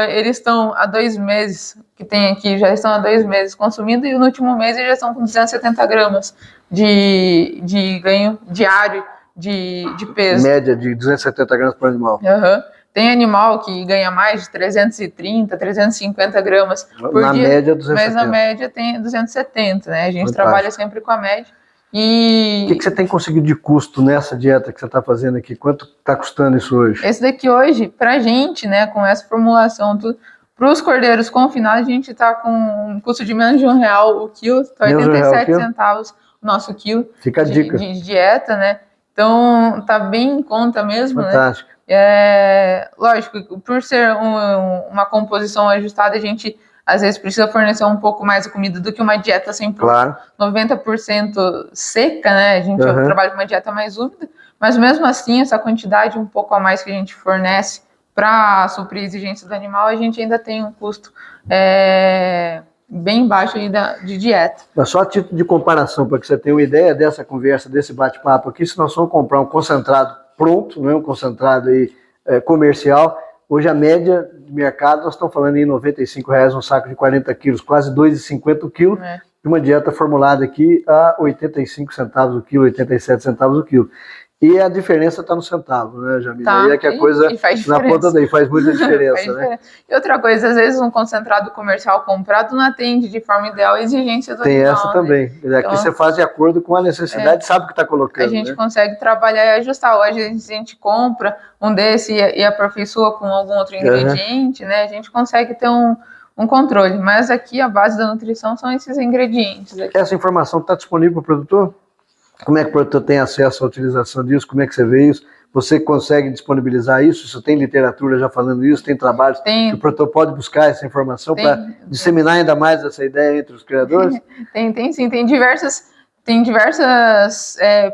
eles estão há 2 meses, que tem aqui, já estão há 2 meses consumindo, e no último mês eles já estão com 270 gramas de ganho diário de peso. Média de 270 gramas por animal. Tem animal que ganha mais de 330, 350 gramas por na dia, média, 270. mas na média tem 270, né? A gente Fantástico. trabalha sempre com a média. E o que você tem conseguido de custo nessa dieta que você está fazendo aqui? Quanto está custando isso hoje? Esse daqui hoje, pra gente, né, com essa formulação, para os cordeiros confinados, a gente está com um custo de menos de R$1 o quilo, tá 87 centavos o nosso quilo. Fica a dica. De dieta, né? Então, tá bem em conta mesmo, fantástico, né? Lógico, por ser uma composição ajustada, a gente às vezes precisa fornecer um pouco mais de comida do que uma dieta 90% seca, né? A gente trabalha com uma dieta mais úmida, mas mesmo assim, essa quantidade um pouco a mais que a gente fornece para suprir a exigência do animal, a gente ainda tem um custo bem baixo aí de dieta. Mas só a título de comparação, para que você tenha uma ideia dessa conversa, desse bate-papo aqui, se nós formos comprar um concentrado pronto, né, um concentrado aí, comercial, hoje a média de mercado, nós estamos falando em R$95 um saco de 40 quilos, quase R$2,50 o quilo, de uma dieta formulada aqui a 85 centavos o quilo, 87 centavos o quilo. E a diferença está no centavo, né, Jamila? Tá, e é que a coisa na ponta daí faz muita diferença, né? E outra coisa, às vezes um concentrado comercial comprado não atende de forma ideal a exigência do animal. Tem essa também. Né? Aqui então, você faz de acordo com a necessidade, sabe o que está colocando. A gente consegue trabalhar e ajustar. Hoje a gente compra um desse e aperfeiçoa com algum outro ingrediente, né? A gente consegue ter um controle. Mas aqui a base da nutrição são esses ingredientes. Aqui. Essa informação está disponível para o produtor? Como é que o produtor tem acesso à utilização disso? Como é que você vê isso? Você consegue disponibilizar isso? Você tem literatura já falando isso? Tem trabalhos que o produtor pode buscar essa informação para disseminar ainda mais essa ideia entre os criadores? Tem sim. Tem diversas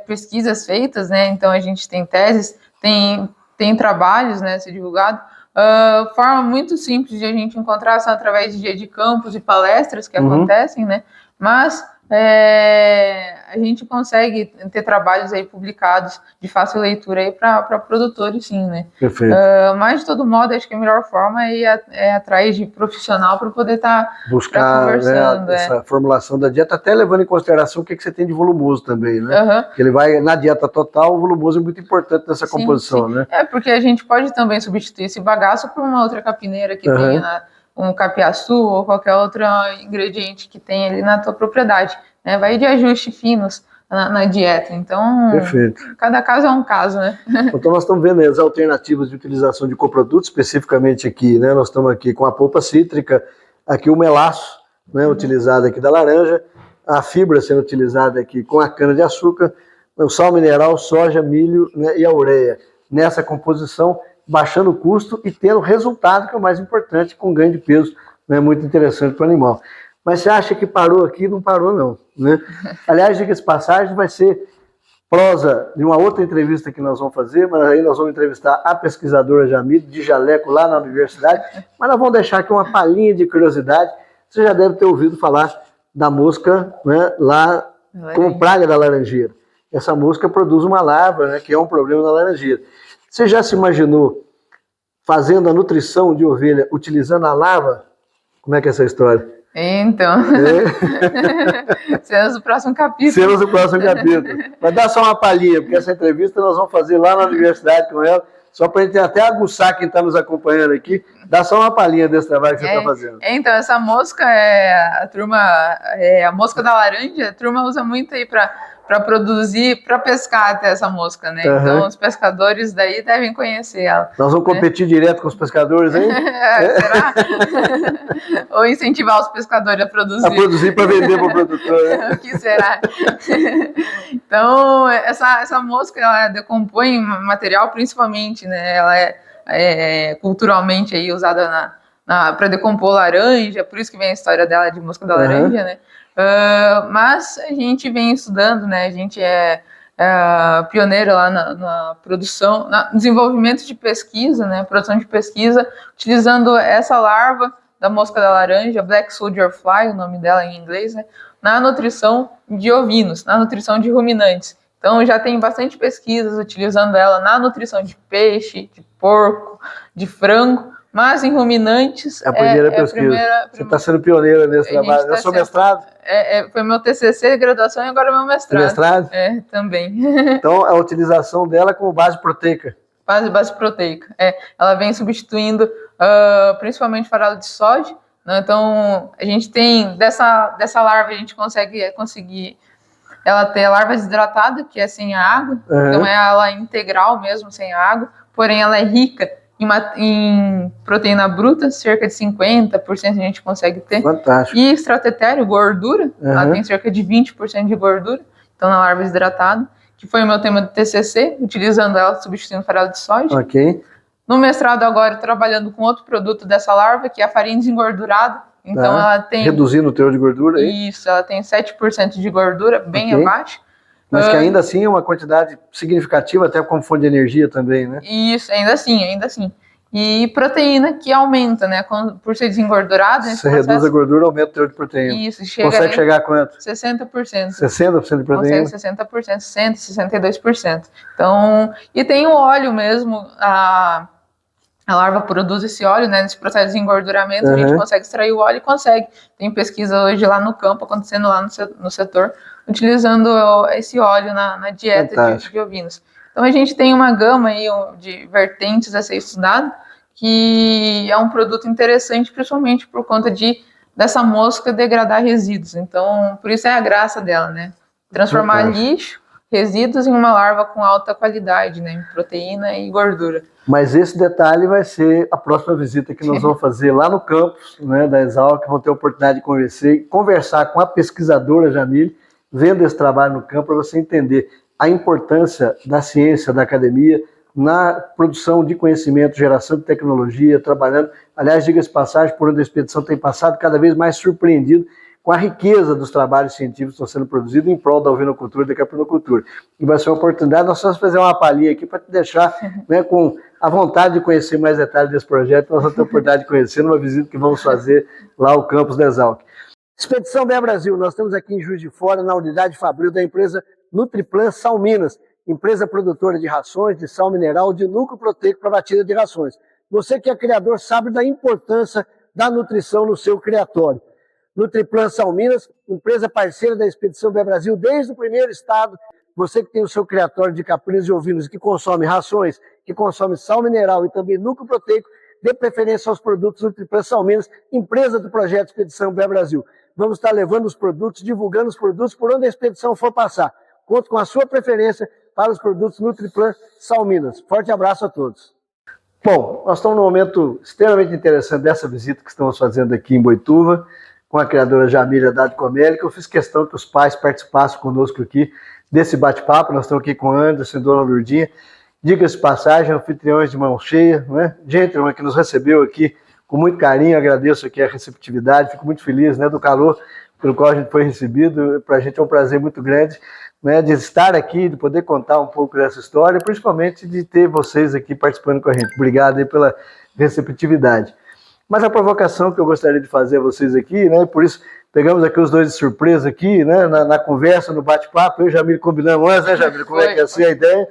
pesquisas feitas, né? Então a gente tem teses, tem trabalhos, né, a ser divulgado. Forma muito simples de a gente encontrar são através de dia de campos e palestras que acontecem, né? Mas a gente consegue ter trabalhos aí publicados de fácil leitura aí para produtores, sim, né? Perfeito. Mas de todo modo, acho que a melhor forma é atrás de profissional para poder estar conversando. Né, essa formulação da dieta, até levando em consideração o que você tem de volumoso também, né? Que ele vai, na dieta total, o volumoso é muito importante nessa composição, né? Porque a gente pode também substituir esse bagaço por uma outra capineira que tenha um capiaçu ou qualquer outro ingrediente que tem ali na tua propriedade, né? Vai de ajustes finos na dieta, então perfeito. Cada caso é um caso, né? Então nós estamos vendo as alternativas de utilização de coprodutos, especificamente aqui, né? Nós estamos aqui com a polpa cítrica, aqui o melaço, né? Utilizado aqui da laranja, a fibra sendo utilizada aqui com a cana de açúcar, o sal mineral, soja, milho, né? E a ureia, nessa composição, baixando o custo e tendo resultado, que é o mais importante, com ganho de peso, né, muito interessante para o animal. Mas você acha que parou aqui? Não parou, não. Né? Aliás, diga de passagem, vai ser prosa de uma outra entrevista que nós vamos fazer, mas aí nós vamos entrevistar a pesquisadora Jamila, de jaleco, lá na universidade, mas nós vamos deixar aqui uma palhinha de curiosidade. Você já deve ter ouvido falar da mosca, né, lá como praga da laranjeira. Essa mosca produz uma larva, né, que é um problema na laranjeira. Você já se imaginou fazendo a nutrição de ovelha utilizando a larva? Como é que é essa história? Então, seremos o próximo capítulo. Mas dá só uma palhinha, porque essa entrevista nós vamos fazer lá na universidade com ela, só para a gente até aguçar quem está nos acompanhando aqui. Dá só uma palhinha desse trabalho que você está fazendo. Então, essa mosca, a mosca da laranja, a turma usa muito aí para produzir, para pescar até essa mosca, né? Então, os pescadores daí devem conhecer ela. Nós vamos competir direto com os pescadores, hein? Será? Ou incentivar os pescadores a produzir. A produzir para vender para o produtor. Né? O que será? Então, essa mosca, ela decompõe material principalmente, né? Ela é culturalmente aí usada para decompor laranja, por isso que vem a história dela de mosca da laranja, né? Mas a gente vem estudando, né? A gente é pioneiro lá na produção, no desenvolvimento de pesquisa, né? Produção de pesquisa, utilizando essa larva da mosca da laranja, Black Soldier Fly, o nome dela em inglês, né? Na nutrição de ovinos, na nutrição de ruminantes. Então já tem bastante pesquisas utilizando ela na nutrição de peixe, de porco, de frango, Mas em ruminantes É a primeira pesquisa. Você está sendo pioneira nesse trabalho. Eu sou mestrado? Foi meu TCC, graduação, e agora meu mestrado. Mestrado? Também. Então, a utilização dela como base proteica. Base proteica. Ela vem substituindo principalmente farelo de soja, né? Então, a gente tem, dessa larva, a gente conseguir ela ter a larva desidratada, que é sem a água, então é ela integral mesmo, sem a água, porém ela é rica em proteína bruta, cerca de 50% a gente consegue ter. Fantástico. E extratetéreo, gordura, ela tem cerca de 20% de gordura, então na larva desidratada, que foi o meu tema do TCC, utilizando ela substituindo farelo de soja. Ok. No mestrado agora, trabalhando com outro produto dessa larva, que é a farinha desengordurada. Então ela tem... Reduzindo o teor de gordura aí? Isso, ela tem 7% de gordura, bem abaixo. Mas que ainda assim é uma quantidade significativa, até como fonte de energia também, né? Isso, ainda assim. E proteína que aumenta, né? Por ser desengordurada... Se reduz a gordura, aumenta o teor de proteína. Isso, consegue chegar a quanto? 60%. 60% de proteína? Consegue 60%, 62%. Então, e tem o óleo mesmo, a larva produz esse óleo, né? Nesse processo de engorduramento, a gente consegue extrair o óleo e consegue. Tem pesquisa hoje lá no campo, acontecendo lá no setor, utilizando esse óleo na dieta de ovinos. Então a gente tem uma gama aí de vertentes a ser estudada, que é um produto interessante, principalmente por conta dessa mosca degradar resíduos. Então, por isso é a graça dela, né? Transformar lixo, resíduos em uma larva com alta qualidade, né? Em proteína e gordura. Mas esse detalhe vai ser a próxima visita que nós vamos fazer lá no campus, né, da Exalc, que vão ter a oportunidade de conversar com a pesquisadora Jamile, vendo esse trabalho no campo, para você entender a importância da ciência, da academia, na produção de conhecimento, geração de tecnologia, trabalhando. Aliás, diga-se de passagem, por onde a expedição tem passado, cada vez mais surpreendido com a riqueza dos trabalhos científicos que estão sendo produzidos em prol da ovinocultura e da caprinocultura. E vai ser uma oportunidade, nós vamos fazer uma palhinha aqui para te deixar, né, com a vontade de conhecer mais detalhes desse projeto. Nós vamos ter a oportunidade de conhecer numa visita que vamos fazer lá ao campus da Exalc. Expedição BE Brasil, nós estamos aqui em Juiz de Fora, na unidade fabril da empresa Nutriplan Sal Minas, empresa produtora de rações, de sal mineral, de núcleo proteico para batida de rações. Você que é criador sabe da importância da nutrição no seu criatório. Nutriplan Sal Minas, empresa parceira da Expedição BE Brasil desde o primeiro estado. Você que tem o seu criatório de caprinos e ovinos, que consome rações, que consome sal mineral e também núcleo proteico, dê preferência aos produtos Nutriplan Sal Minas, empresa do projeto Expedição BE Brasil. Vamos estar levando os produtos, divulgando os produtos por onde a expedição for passar. Conto com a sua preferência para os produtos Nutriplan Sal Minas. Forte abraço a todos. Bom, nós estamos num momento extremamente interessante dessa visita que estamos fazendo aqui em Boituva, com a criadora Jamile Haddad Comelli, que eu fiz questão que os pais participassem conosco aqui desse bate-papo. Nós estamos aqui com Anderson e Dona Lourdinha. Diga-se de passagem, anfitriões de mão cheia, né? Gentleman que nos recebeu aqui com muito carinho, agradeço aqui a receptividade, fico muito feliz, né, do calor pelo qual a gente foi recebido. Para a gente é um prazer muito grande, né, de estar aqui, de poder contar um pouco dessa história, principalmente de ter vocês aqui participando com a gente. Obrigado aí pela receptividade. Mas a provocação que eu gostaria de fazer a vocês aqui, né, por isso pegamos aqui os dois de surpresa aqui, né, na conversa, no bate-papo, eu e o Jamile combinamos antes, né, Jamile, como é que ia ser a ideia?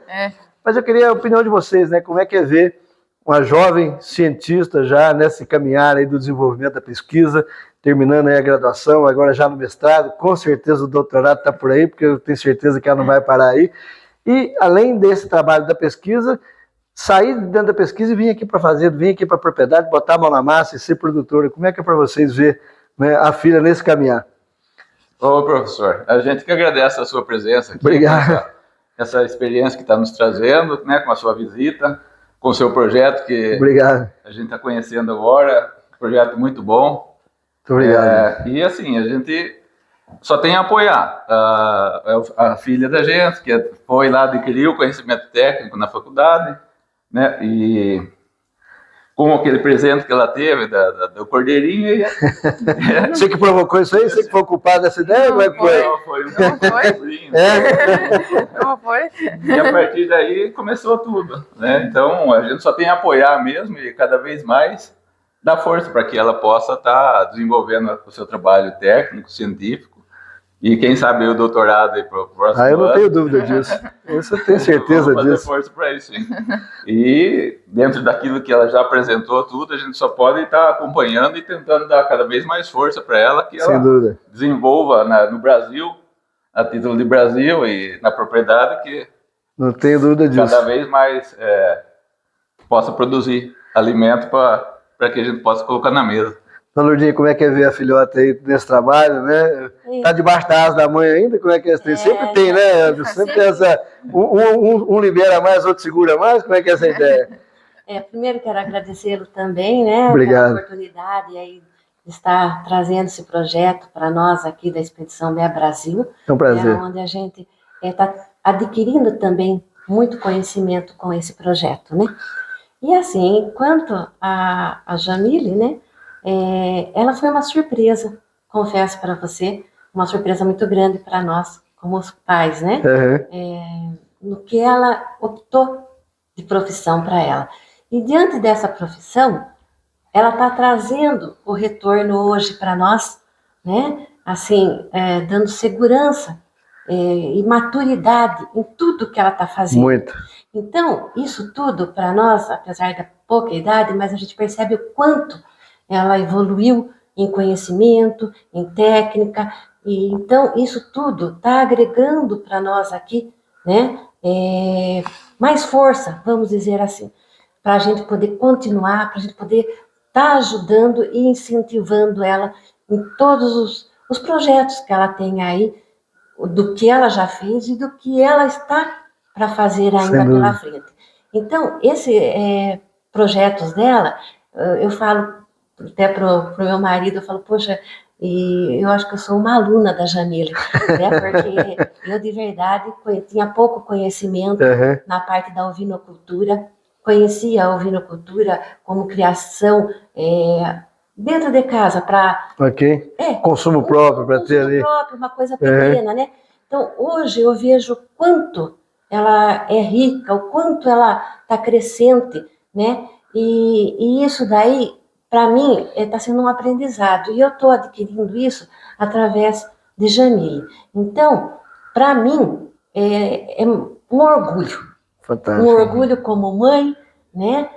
Mas eu queria a opinião de vocês, né, como é que é ver uma jovem cientista já nesse caminhar aí do desenvolvimento da pesquisa, terminando aí a graduação, agora já no mestrado, com certeza o doutorado está por aí, porque eu tenho certeza que ela não vai parar aí. E além desse trabalho da pesquisa, sair dentro da pesquisa e vir aqui para a fazenda, vir aqui para a propriedade, botar a mão na massa e ser produtora. Como é que é para vocês ver, né, a filha nesse caminhar? Ô, professor, a gente que agradece a sua presença aqui. Obrigado. Essa experiência que está nos trazendo, né, com a sua visita, com o seu projeto, que Obrigado. A gente está conhecendo agora, um projeto muito bom. Muito obrigado. E assim, a gente só tem a apoiar a filha da gente, que foi lá adquirir o conhecimento técnico na faculdade, né, e com aquele presente que ela teve do cordeirinho. Você que provocou isso aí? Você que foi o culpado dessa ideia? Não, foi. Não foi? E a partir daí começou tudo, né? Então a gente só tem a apoiar mesmo e cada vez mais dar força para que ela possa estar desenvolvendo o seu trabalho técnico, científico E quem sabe o doutorado aí pro próximo Eu não ano. tenho dúvida disso. Isso eu tenho certeza Vamos fazer disso. força para isso, sim. E dentro daquilo que ela já apresentou tudo, a gente só pode estar acompanhando e tentando dar cada vez mais força para ela, que Sem ela dúvida. desenvolva no Brasil, a título de Brasil e na propriedade, que Não tenho dúvida disso. cada vez mais possa produzir alimento para que a gente possa colocar na mesa. Então, Lourdinha, como é que é ver a filhota aí nesse trabalho, né? Tá debaixo da asa da mãe ainda? Como é que é? Sempre tem, né, Anderson? Sempre tem essa... Um libera mais, outro segura mais. Como é que é essa ideia? Primeiro quero agradecê-lo também, né? Obrigado. Pela oportunidade aí de estar trazendo esse projeto para nós aqui da Expedição BEA Brasil. É um prazer. Onde a gente está adquirindo também muito conhecimento com esse projeto, né? E assim, quanto a Jamile, né? Ela foi uma surpresa, confesso para você, uma surpresa muito grande para nós, como os pais, né? No que ela optou de profissão para ela. E diante dessa profissão, ela está trazendo o retorno hoje para nós, né? Assim, dando segurança e maturidade em tudo que ela está fazendo. Muito. Então, isso tudo para nós, apesar da pouca idade, mas a gente percebe o quanto ela evoluiu em conhecimento, em técnica, e então isso tudo está agregando para nós aqui, né? Mais força, vamos dizer assim, para a gente poder continuar, para a gente poder estar ajudando e incentivando ela em todos os projetos que ela tem aí, do que ela já fez e do que ela está para fazer ainda pela frente. Então, esses projetos dela, eu falo até pro meu marido, eu falo, poxa, e eu acho que eu sou uma aluna da Jamile, né? Porque eu de verdade tinha pouco conhecimento na parte da ovinocultura, conhecia a ovinocultura como criação dentro de casa para consumo próprio, para ter ali próprio, uma coisa pequena, né? Então hoje eu vejo o quanto ela é rica, o quanto ela está crescente, né? E isso daí para mim está sendo um aprendizado e eu estou adquirindo isso através de Jamile. Então para mim é um orgulho. Fantástico. Um orgulho como mãe, né?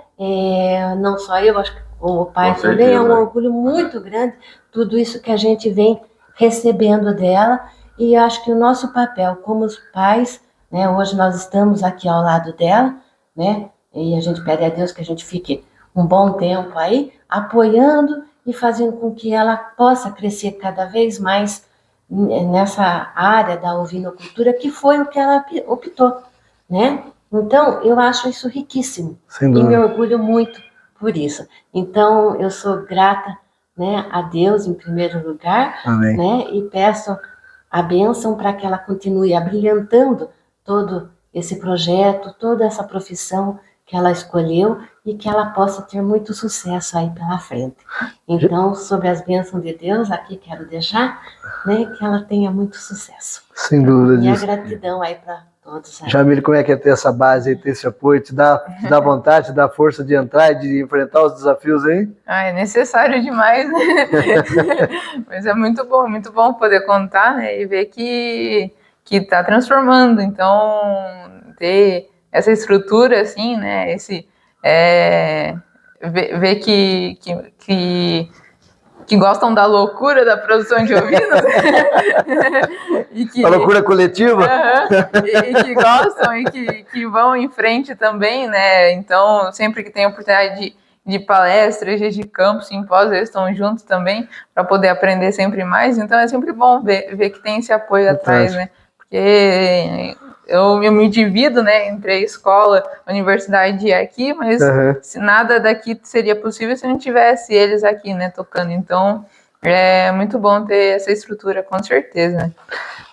Não só eu, acho que o pai também é um orgulho muito grande, tudo isso que a gente vem recebendo dela, e acho que o nosso papel como os pais, né? Hoje nós estamos aqui ao lado dela, né? E a gente pede a Deus que a gente fique um bom tempo aí, apoiando e fazendo com que ela possa crescer cada vez mais nessa área da ovinocultura, que foi o que ela optou, né? Então, eu acho isso riquíssimo e me orgulho muito por isso. Então, eu sou grata, né, a Deus em primeiro lugar, né, e peço a bênção para que ela continue abrilhantando todo esse projeto, toda essa profissão que ela escolheu e que ela possa ter muito sucesso aí pela frente. Então, sob as bênçãos de Deus, aqui quero deixar, né, que ela tenha muito sucesso. Sem dúvida disso. Minha gratidão aí para todos. Jamile, como é que é ter essa base aí, ter esse apoio? Te dá vontade, te dá força de entrar e de enfrentar os desafios aí? É necessário demais, né? Mas é muito bom poder contar, né? E ver que está transformando. Então, ter essa estrutura, assim, né? Ver que gostam da loucura da produção de ovinos. A loucura coletiva? E que gostam e que vão em frente também, né? Então, sempre que tem oportunidade de palestras, de campo, simpósios, eles estão juntos também para poder aprender sempre mais. Então, é sempre bom ver que tem esse apoio atrás, né? Porque eu me divido, né, entre a escola, a universidade e aqui, mas nada daqui seria possível se não tivesse eles aqui, né, tocando. Então, é muito bom ter essa estrutura, com certeza, né?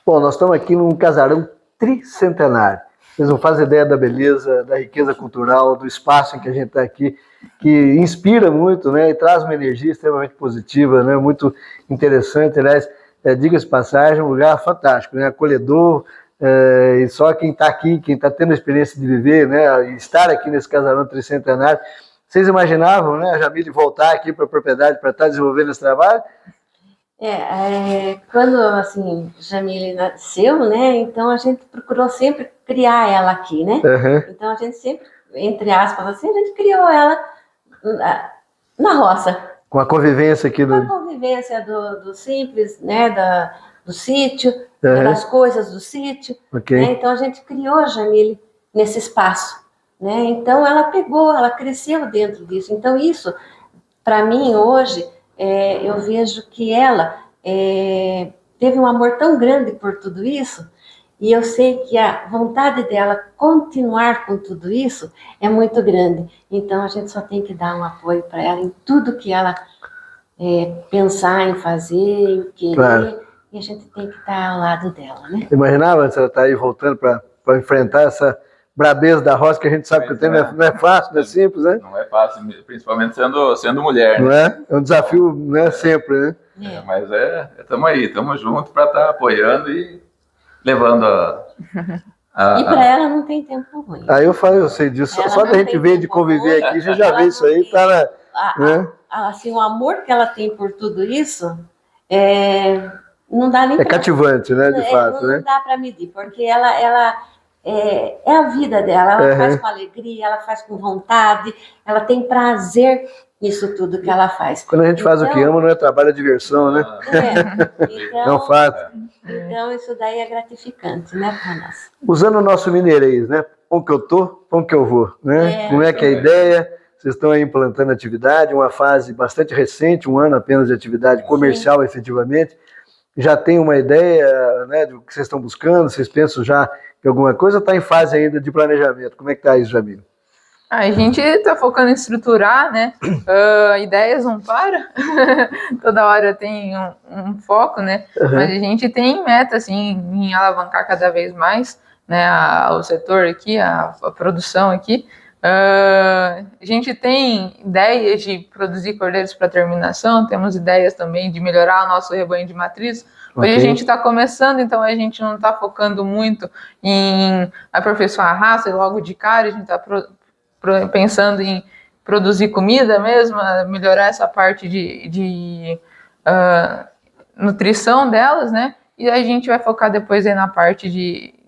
Bom, nós estamos aqui num casarão tricentenário. Vocês não fazem ideia da beleza, da riqueza cultural, do espaço em que a gente está aqui, que inspira muito, né, e traz uma energia extremamente positiva, né, muito interessante. Aliás, diga-se de passagem, um lugar fantástico, né, acolhedor, e só quem está aqui, quem está tendo a experiência de viver, né, estar aqui nesse casarão tricentenário. Vocês imaginavam, né, a Jamile voltar aqui para a propriedade para estar desenvolvendo esse trabalho? Quando, assim, Jamile nasceu, né, então a gente procurou sempre criar ela aqui, né? Uhum. Então a gente sempre, entre aspas, assim, a gente criou ela na roça. Com a convivência aqui Com a do... convivência do simples, né, do sítio, Uhum. das coisas do sítio. Ok. Né? Então a gente criou a Jamile nesse espaço. Né? Então ela cresceu dentro disso. Então isso, para mim, hoje, eu vejo que ela teve um amor tão grande por tudo isso, e eu sei que a vontade dela continuar com tudo isso é muito grande. Então a gente só tem que dar um apoio para ela em tudo que ela pensar em fazer, em querer, claro. E a gente tem que estar ao lado dela, né? Imaginava você estar aí voltando para enfrentar essa brabeza da roça, que a gente sabe que o tema não é fácil, não é simples, né? Não é fácil, principalmente sendo mulher, não né? É um desafio, né, sempre, né? Mas estamos aí, estamos juntos para estar apoiando e levando E para ela não tem tempo ruim. Aí eu sei disso, só da gente ver, de conviver aqui, a gente já vê isso aí, tá, né? Assim, o amor que ela tem por tudo isso, não dá nem cativante, né, de fato, né? Não dá para medir, porque ela é a vida dela, ela faz com alegria, ela faz com vontade, ela tem prazer nisso tudo que ela faz. Quando a gente faz o que ama, não é trabalho, é diversão, né? Então, é um fato. Então, isso daí é gratificante, né, para nós. Usando o nosso mineirês, né? Pão que eu tô, pão que eu vou, né? Como é que é a ideia? Vocês estão aí implantando atividade, uma fase bastante recente, 1 ano apenas de atividade comercial, sim, efetivamente. Já tem uma ideia, né, do que vocês estão buscando? Vocês pensam já em alguma coisa ou está em fase ainda de planejamento? Como é que está isso, Jamile? A gente está focando em estruturar, né? Ideias não param. Toda hora tem um foco, né? Mas a gente tem meta, assim, em alavancar cada vez mais, né, o setor aqui, a produção aqui. A gente tem ideias de produzir cordeiros para terminação, temos ideias também de melhorar o nosso rebanho de matriz. Hoje a gente está começando, então a gente não está focando muito em aperfeiçoar a raça e logo de cara a gente está pensando em produzir comida mesmo, melhorar essa parte de nutrição delas, né? E a gente vai focar depois aí na parte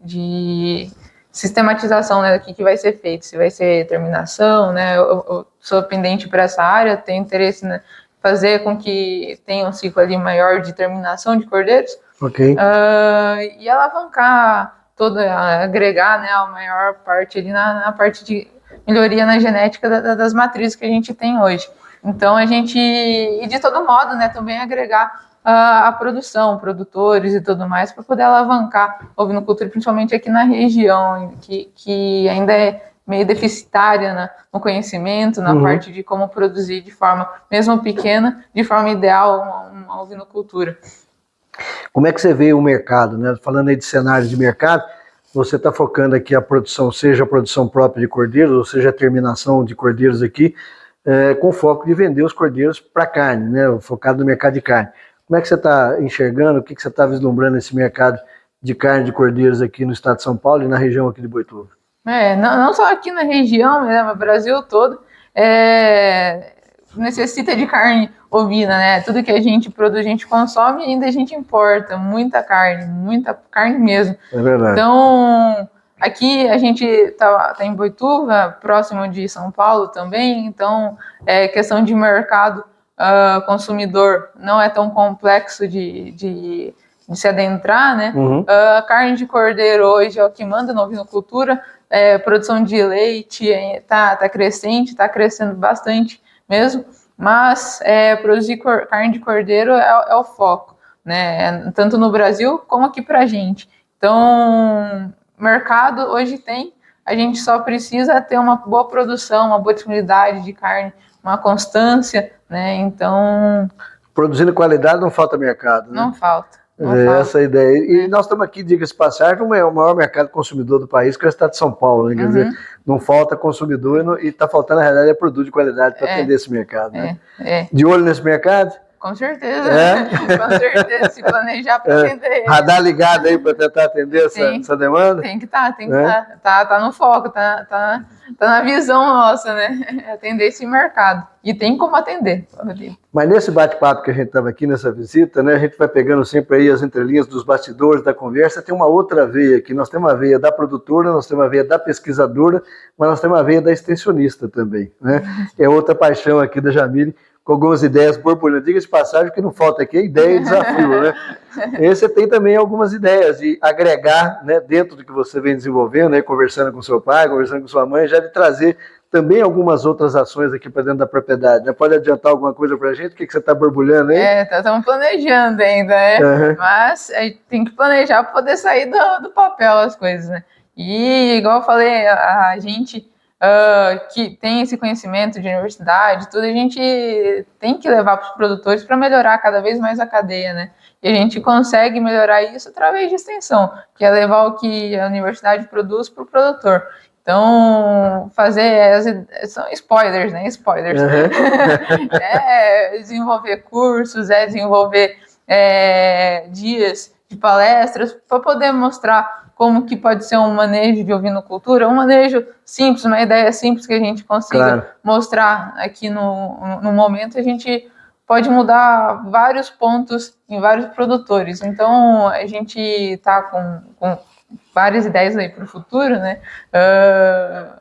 de sistematização, né, do que vai ser feito, se vai ser terminação, né? Eu sou pendente para essa área, tenho interesse, né, fazer com que tenha um ciclo ali maior de terminação de cordeiros, e alavancar agregar, né, a maior parte ali na parte de melhoria na genética das matrizes que a gente tem hoje. Então a gente, e de todo modo, né, também agregar a produção, produtores e tudo mais, para poder alavancar a ovinocultura, principalmente aqui na região, que ainda é meio deficitária, né, no conhecimento, na parte de como produzir de forma, mesmo pequena, de forma ideal, uma ovinocultura. Como é que você vê o mercado, né? Falando aí de cenário de mercado, você está focando aqui a produção, seja a produção própria de cordeiros, ou seja a terminação de cordeiros aqui, com foco de vender os cordeiros para carne, né? Focado no mercado de carne. Como é que você está enxergando, o que você está vislumbrando nesse mercado de carne de cordeiros aqui no estado de São Paulo e na região aqui de Boituva? Não só aqui na região, né, mas no Brasil todo, necessita de carne ovina, né? Tudo que a gente produz, a gente consome e ainda a gente importa muita carne mesmo. É verdade. Então, aqui a gente tá em Boituva, próximo de São Paulo também, então questão de mercado consumidor não é tão complexo de se adentrar, né? A carne de cordeiro hoje é o que manda na ovinocultura, produção de leite tá crescendo bastante mesmo, mas produzir carne de cordeiro é o foco, né? Tanto no Brasil como aqui pra gente. Então, mercado hoje tem, a gente só precisa ter uma boa produção, uma boa disponibilidade de carne, uma constância, né? Então, produzindo qualidade não falta mercado, né? Não falta. Essa é a ideia. E nós estamos aqui, diga-se de passagem, no maior mercado consumidor do país, que é o estado de São Paulo, né? Quer dizer, não falta consumidor e está faltando, na realidade, produto de qualidade para atender esse mercado, né? De olho nesse mercado? Com certeza. É? Com certeza, se planejar para atender. Radar ligado aí para tentar atender essa demanda? Tem que estar, tem que estar. Tá no foco, tá na visão nossa, né? Atender esse mercado. E tem como atender. Mas nesse bate-papo que a gente estava aqui, nessa visita, né, a gente vai pegando sempre aí as entrelinhas dos bastidores da conversa, tem uma outra veia aqui. Nós temos a veia da produtora, nós temos a veia da pesquisadora, mas nós temos a veia da extensionista também, né? É outra paixão aqui da Jamile, com algumas ideias borbulhando. Diga-se de passagem, que não falta aqui é ideia e desafio, né? E você tem também algumas ideias de agregar, né, dentro do que você vem desenvolvendo, né, conversando com seu pai, conversando com sua mãe, já de trazer também algumas outras ações aqui para dentro da propriedade. Né? Pode adiantar alguma coisa para a gente? O que você está borbulhando aí? Estamos planejando ainda, né? Uhum. Mas a gente tem que planejar para poder sair do papel as coisas, né? E, igual eu falei, a gente que tem esse conhecimento de universidade, tudo, a gente tem que levar para os produtores para melhorar cada vez mais a cadeia, né? E a gente consegue melhorar isso através de extensão, que é levar o que a universidade produz para o produtor. Então, são spoilers, né? Spoilers. Uhum. Desenvolver cursos, desenvolver dias de palestras para poder mostrar como que pode ser um manejo de ovinocultura, um manejo simples, uma ideia simples que a gente consiga mostrar aqui no momento. A gente pode mudar vários pontos em vários produtores. Então, a gente está com várias ideias aí para o futuro, né?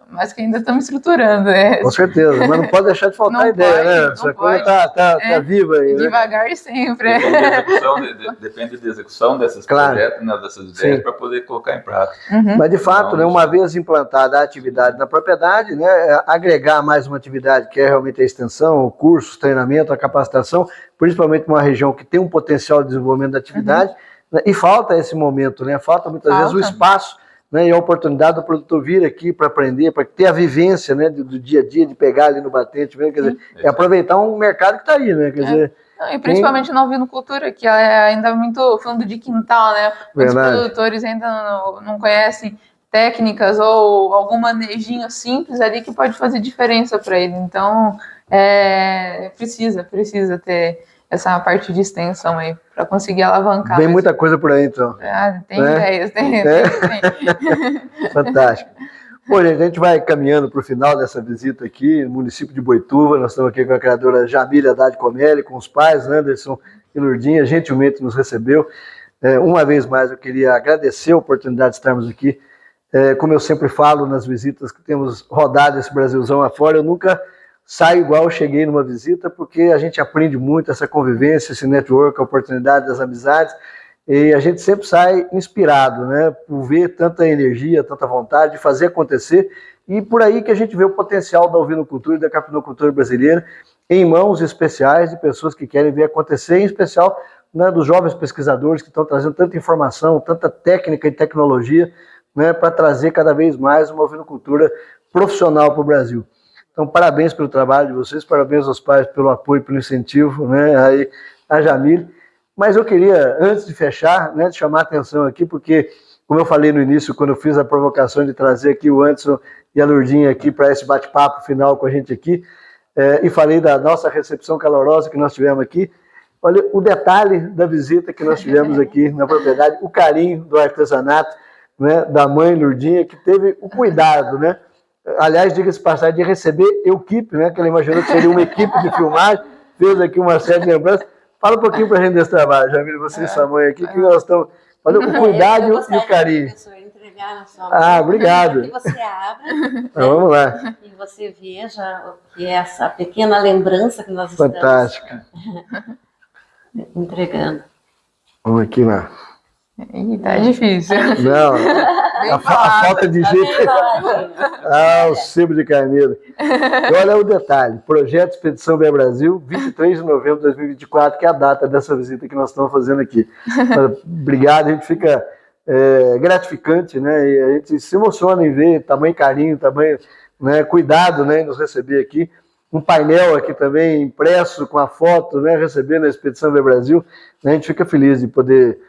Mas que ainda estamos estruturando, né? Com certeza, mas não pode deixar de faltar ideia, né? Essa coisa tá viva aí, né? Devagar e sempre. Depende da execução desses projetos, né, dessas ideias, para poder colocar em prática. Uhum. Mas, de fato, né, uma vez implantada a atividade na propriedade, né, agregar mais uma atividade que é realmente a extensão, o curso, o treinamento, a capacitação, principalmente numa região que tem um potencial de desenvolvimento da atividade, e falta esse momento, né? Falta muitas vezes o espaço, né? E a oportunidade do produtor vir aqui para aprender, para ter a vivência, né, do dia a dia, de pegar ali no batente, quer dizer, aproveitar um mercado que está aí, né? Quer dizer, e principalmente na ovinocultura, que é ainda muito fundo de quintal, né? Muitos produtores ainda não conhecem técnicas ou algum manejinho simples ali que pode fazer diferença para ele. Então, precisa ter essa parte de extensão aí, para conseguir alavancar. Tem muita coisa por aí, então. Tem ideias, tem. Fantástico. Bom, gente, a gente vai caminhando para o final dessa visita aqui, no município de Boituva. Nós estamos aqui com a criadora Jamile Haddad Comelli, com os pais, Anderson e Lourdinha, gentilmente nos recebeu. Uma vez mais, eu queria agradecer a oportunidade de estarmos aqui. Como eu sempre falo nas visitas que temos rodado esse Brasilzão afora, eu nunca saio igual eu cheguei numa visita, porque a gente aprende muito essa convivência, esse network, a oportunidade das amizades, e a gente sempre sai inspirado, né, por ver tanta energia, tanta vontade de fazer acontecer, e por aí que a gente vê o potencial da ovinocultura e da capinocultura brasileira em mãos especiais de pessoas que querem ver acontecer, em especial, né, dos jovens pesquisadores que estão trazendo tanta informação, tanta técnica e tecnologia, né, para trazer cada vez mais uma ovinocultura profissional para o Brasil. Então, parabéns pelo trabalho de vocês, parabéns aos pais pelo apoio, pelo incentivo, né, aí a Jamile. Mas eu queria, antes de fechar, né, chamar a atenção aqui, porque, como eu falei no início, quando eu fiz a provocação de trazer aqui o Anderson e a Lourdinha aqui para esse bate-papo final com a gente aqui, e falei da nossa recepção calorosa que nós tivemos aqui, olha o detalhe da visita que nós tivemos aqui na propriedade, o carinho do artesanato, né, da mãe Lourdinha, que teve o cuidado, né? Aliás, diga-se passagem, de receber equipe, né? Que ela imaginou que seria uma equipe de filmagem, fez aqui uma série de lembranças. Fala um pouquinho pra gente desse trabalho, Jamile, você e sua mãe aqui, que nós estamos... Olha o cuidado e o carinho. Entregar na sua mão, obrigado. Que você abra, então, vamos lá. E você veja o que é essa pequena lembrança que nós estamos entregando. Vamos aqui lá. Tá difícil. Não, a falta de jeito. O sebo de carneiro. E olha o detalhe: Projeto Expedição Bem Brasil, 23 de novembro de 2024, que é a data dessa visita que nós estamos fazendo aqui. Obrigado, a gente fica gratificante, né? E a gente se emociona em ver tamanho carinho, tamanho, né, cuidado, né, em nos receber aqui. Um painel aqui também impresso com a foto, né, recebendo a Expedição Bem Brasil. A gente fica feliz de poder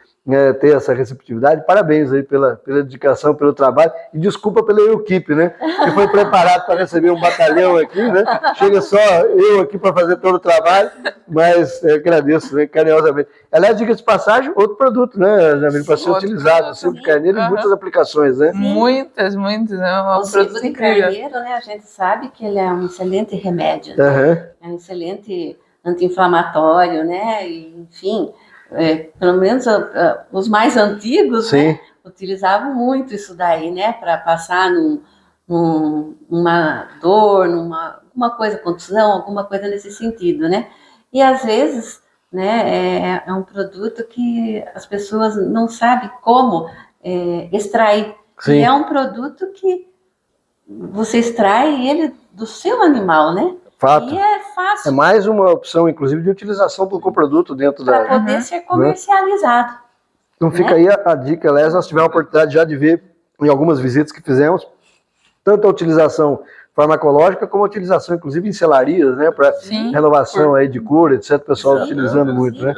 ter essa receptividade. Parabéns aí pela dedicação, pelo trabalho, e desculpa pela equipe, né, que foi preparado para receber um batalhão aqui, né, chega só eu aqui para fazer todo o trabalho, mas agradeço, né, carinhosamente. Aliás, diga de passagem, outro produto, né, Jamile, para ser utilizado, o sebo de carneiro em muitas aplicações, né? Muitas, né, um produto de carneiro, né, a gente sabe que ele é um excelente remédio, né? É um excelente anti-inflamatório, né, e, enfim... pelo menos os mais antigos, né, utilizavam muito isso daí, né, para passar numa dor, uma coisa, contusão, alguma coisa nesse sentido, né, e às vezes, né, é um produto que as pessoas não sabem como extrair, e é um produto que você extrai ele do seu animal, né. Fato. E é fácil. É mais uma opção, inclusive, de utilização do coproduto dentro da... Para poder ser comercializado. Então fica aí a dica, aliás, nós tivemos a oportunidade já de ver em algumas visitas que fizemos, tanto a utilização farmacológica como a utilização, inclusive, em selarias, né, para renovação aí de cura, etc, o pessoal utilizando muito, né.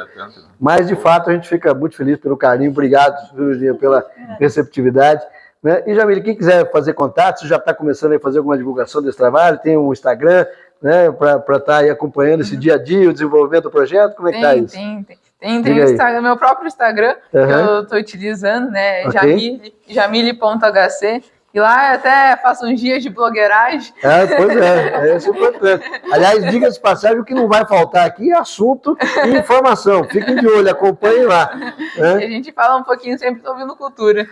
Mas, de fato, a gente fica muito feliz pelo carinho, obrigado, Virginia, pela receptividade. Né? E, Jamile, quem quiser fazer contato, você já está começando a fazer alguma divulgação desse trabalho, tem um Instagram, né, para estar aí acompanhando esse dia a dia, o desenvolvimento do projeto, como é que está isso? Tem o Instagram, meu próprio Instagram, que eu estou utilizando, né, jamile.hc, e lá eu até faço uns dias de blogueiragem. Pois é isso importante. Aliás, diga de passagem, o que não vai faltar aqui é assunto e informação, fiquem de olho, acompanhem lá. Né? A gente fala um pouquinho sempre sobre cultura.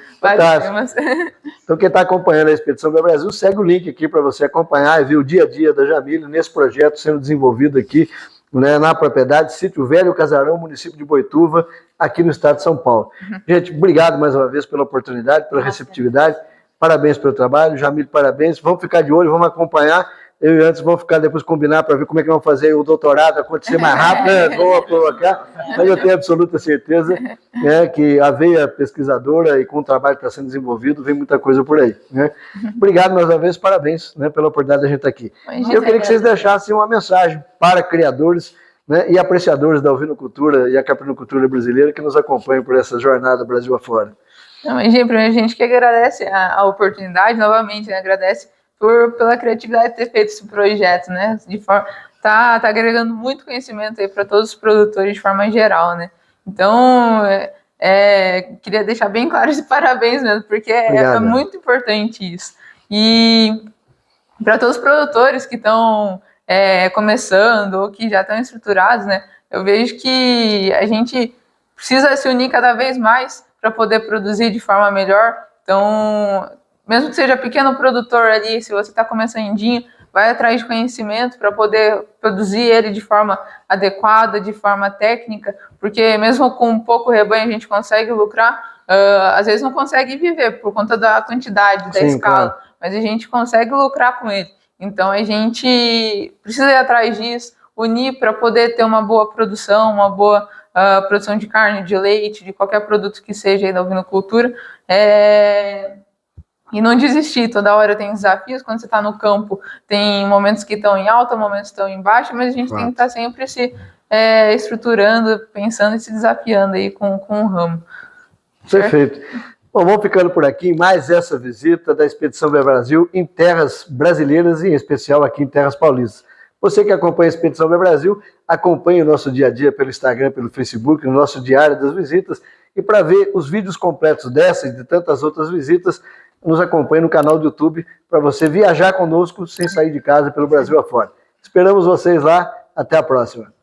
Então quem está acompanhando a Expedição Bel Brasil, segue o link aqui para você acompanhar e ver o dia a dia da Jamile nesse projeto sendo desenvolvido aqui, né, na propriedade Sítio Velho Casarão, município de Boituva, aqui no estado de São Paulo. Gente, obrigado mais uma vez pela oportunidade, pela receptividade, parabéns pelo trabalho, Jamile, parabéns, vamos ficar de olho, vamos acompanhar, eu e antes vamos ficar depois combinar para ver como é que vamos fazer o doutorado acontecer mais rápido, né? Vou colocar, mas eu tenho absoluta certeza, né, que a veia pesquisadora e com o trabalho que está sendo desenvolvido, vem muita coisa por aí. Né? Obrigado mais uma vez, parabéns, né, pela oportunidade de a gente estar aqui. Eu queria que vocês deixassem uma mensagem para criadores, né, e apreciadores da ovinocultura e a caprinocultura brasileira que nos acompanham por essa jornada Brasil afora. Primeiro a gente que agradece a oportunidade, novamente, né, agradece pela criatividade de ter feito esse projeto, né, tá agregando muito conhecimento aí para todos os produtores de forma geral, né, então queria deixar bem claro esse parabéns mesmo, porque é muito importante isso, e para todos os produtores que estão começando ou que já estão estruturados, né, eu vejo que a gente precisa se unir cada vez mais para poder produzir de forma melhor. Então, mesmo que seja pequeno produtor ali, se você está começandinho, vai atrás de conhecimento para poder produzir ele de forma adequada, de forma técnica, porque mesmo com pouco rebanho a gente consegue lucrar, às vezes não consegue viver por conta da quantidade, da escala, claro, mas a gente consegue lucrar com ele. Então a gente precisa ir atrás disso, unir para poder ter uma boa produção, uma boa produção de carne, de leite, de qualquer produto que seja aí da ovinocultura, e não desistir. Toda hora tem desafios, quando você está no campo tem momentos que estão em alta, momentos que estão em baixa, mas a gente tem que estar sempre se estruturando, pensando e se desafiando aí com o ramo. Perfeito. Bom, vamos ficando por aqui, mais essa visita da Expedição Bel Brasil em terras brasileiras e em especial aqui em terras paulistas. Você que acompanha a Expedição Bel Brasil, acompanhe o nosso dia a dia pelo Instagram, pelo Facebook, no nosso Diário das Visitas, e para ver os vídeos completos dessa e de tantas outras visitas, nos acompanhe no canal do YouTube para você viajar conosco sem sair de casa pelo Brasil afora. Esperamos vocês lá, até a próxima.